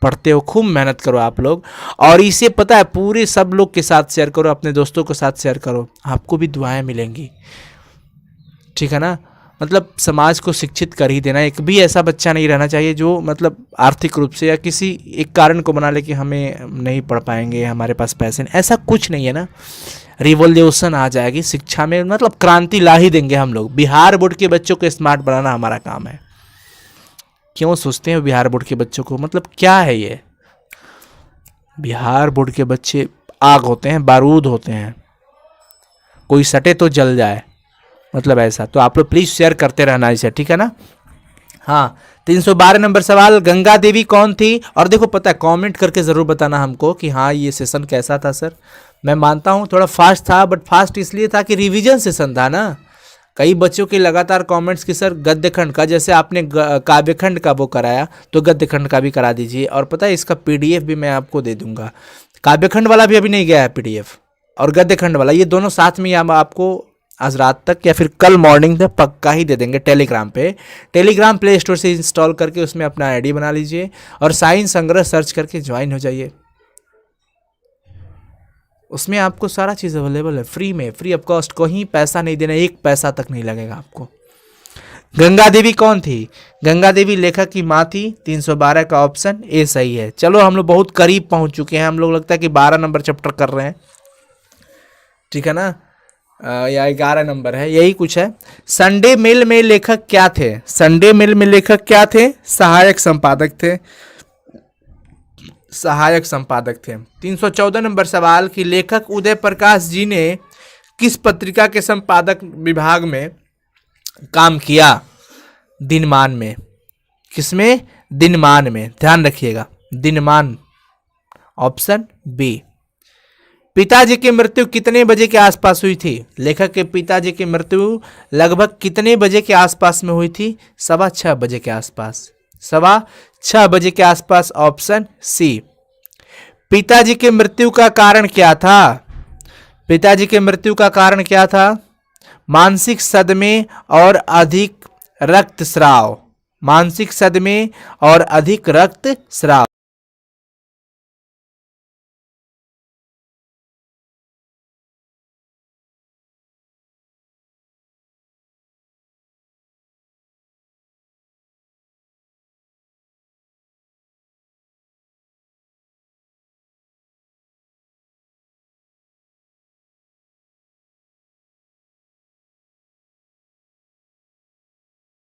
पढ़ते हो। खूब मेहनत करो आप लोग, और इसे पता है पूरे सब लोग के साथ शेयर करो, अपने दोस्तों के साथ शेयर करो, आपको भी दुआएं मिलेंगी, ठीक है ना? मतलब समाज को शिक्षित कर ही देना। एक भी ऐसा बच्चा नहीं रहना चाहिए जो मतलब आर्थिक रूप से या किसी एक कारण को बना ले कि हमें नहीं पढ़ पाएंगे, हमारे पास पैसे नहीं, ऐसा कुछ नहीं है ना। रिवॉल्यूशन आ जाएगी शिक्षा में, मतलब क्रांति ला ही देंगे हम लोग। बिहार बोर्ड के बच्चों को स्मार्ट बनाना हमारा काम है। क्यों सोचते हैं बिहार बोर्ड के बच्चों को, मतलब क्या है ये? बिहार बोर्ड के बच्चे आग होते हैं, बारूद होते हैं, कोई सटे तो जल जाए, मतलब ऐसा। तो आप लोग प्लीज शेयर करते रहना इसे, ठीक है ना? हाँ, 312 नंबर सवाल, गंगा देवी कौन थी? और देखो पता है, कमेंट करके जरूर बताना हमको कि हाँ ये सेशन कैसा था सर। मैं मानता हूँ थोड़ा फास्ट था, बट फास्ट इसलिए था कि रिवीजन सेशन था ना। कई बच्चों के लगातार कमेंट्स कि सर गद्यखंड का, जैसे आपने काव्यखंड का वो कराया, तो गद्यखंड का भी करा दीजिए। और पता है इसका पीडीएफ भी मैं आपको दे दूंगा। काव्यखंड वाला भी अभी नहीं गया है पीडीएफ, और गद्यखंड वाला, ये दोनों साथ में हम आपको आज रात तक या फिर कल मॉर्निंग तक पक्का ही दे देंगे टेलीग्राम पे। टेलीग्राम प्ले स्टोर से इंस्टॉल करके उसमें अपना आईडी बना लीजिए और साइंस संग्रह सर्च करके ज्वाइन हो जाइए। उसमें आपको सारा चीज़ अवेलेबल है फ्री में, फ्री ऑफ कॉस्ट, कोई पैसा नहीं देना, 1 पैसा तक नहीं लगेगा आपको। गंगा देवी कौन थी? गंगा देवी लेखक की माँ थी। 312 का ऑप्शन ए सही है। चलो हम लोग बहुत करीब पहुंच चुके हैं, हम लोग लगता है कि 12 नंबर चैप्टर कर रहे हैं, ठीक है ना? या 11 नंबर है, यही कुछ है। संडे मेल में लेखक क्या थे? संडे मेल में लेखक क्या थे? सहायक संपादक थे, सहायक संपादक थे। 314 नंबर सवाल कि लेखक उदय प्रकाश जी ने किस पत्रिका के संपादक विभाग में काम किया? दिनमान में। किसमें? दिनमान में, ध्यान रखिएगा, दिनमान, ऑप्शन बी। पिताजी की मृत्यु कितने बजे के आसपास हुई थी? लेखक के पिताजी की मृत्यु लगभग कितने बजे के आसपास में हुई थी? 6:15 बजे के आसपास, 6:15 बजे के आसपास, ऑप्शन सी। पिताजी की मृत्यु का कारण क्या था? पिताजी की मृत्यु का कारण क्या था? मानसिक सदमे और अधिक रक्तस्राव, मानसिक सदमे और अधिक रक्तस्राव।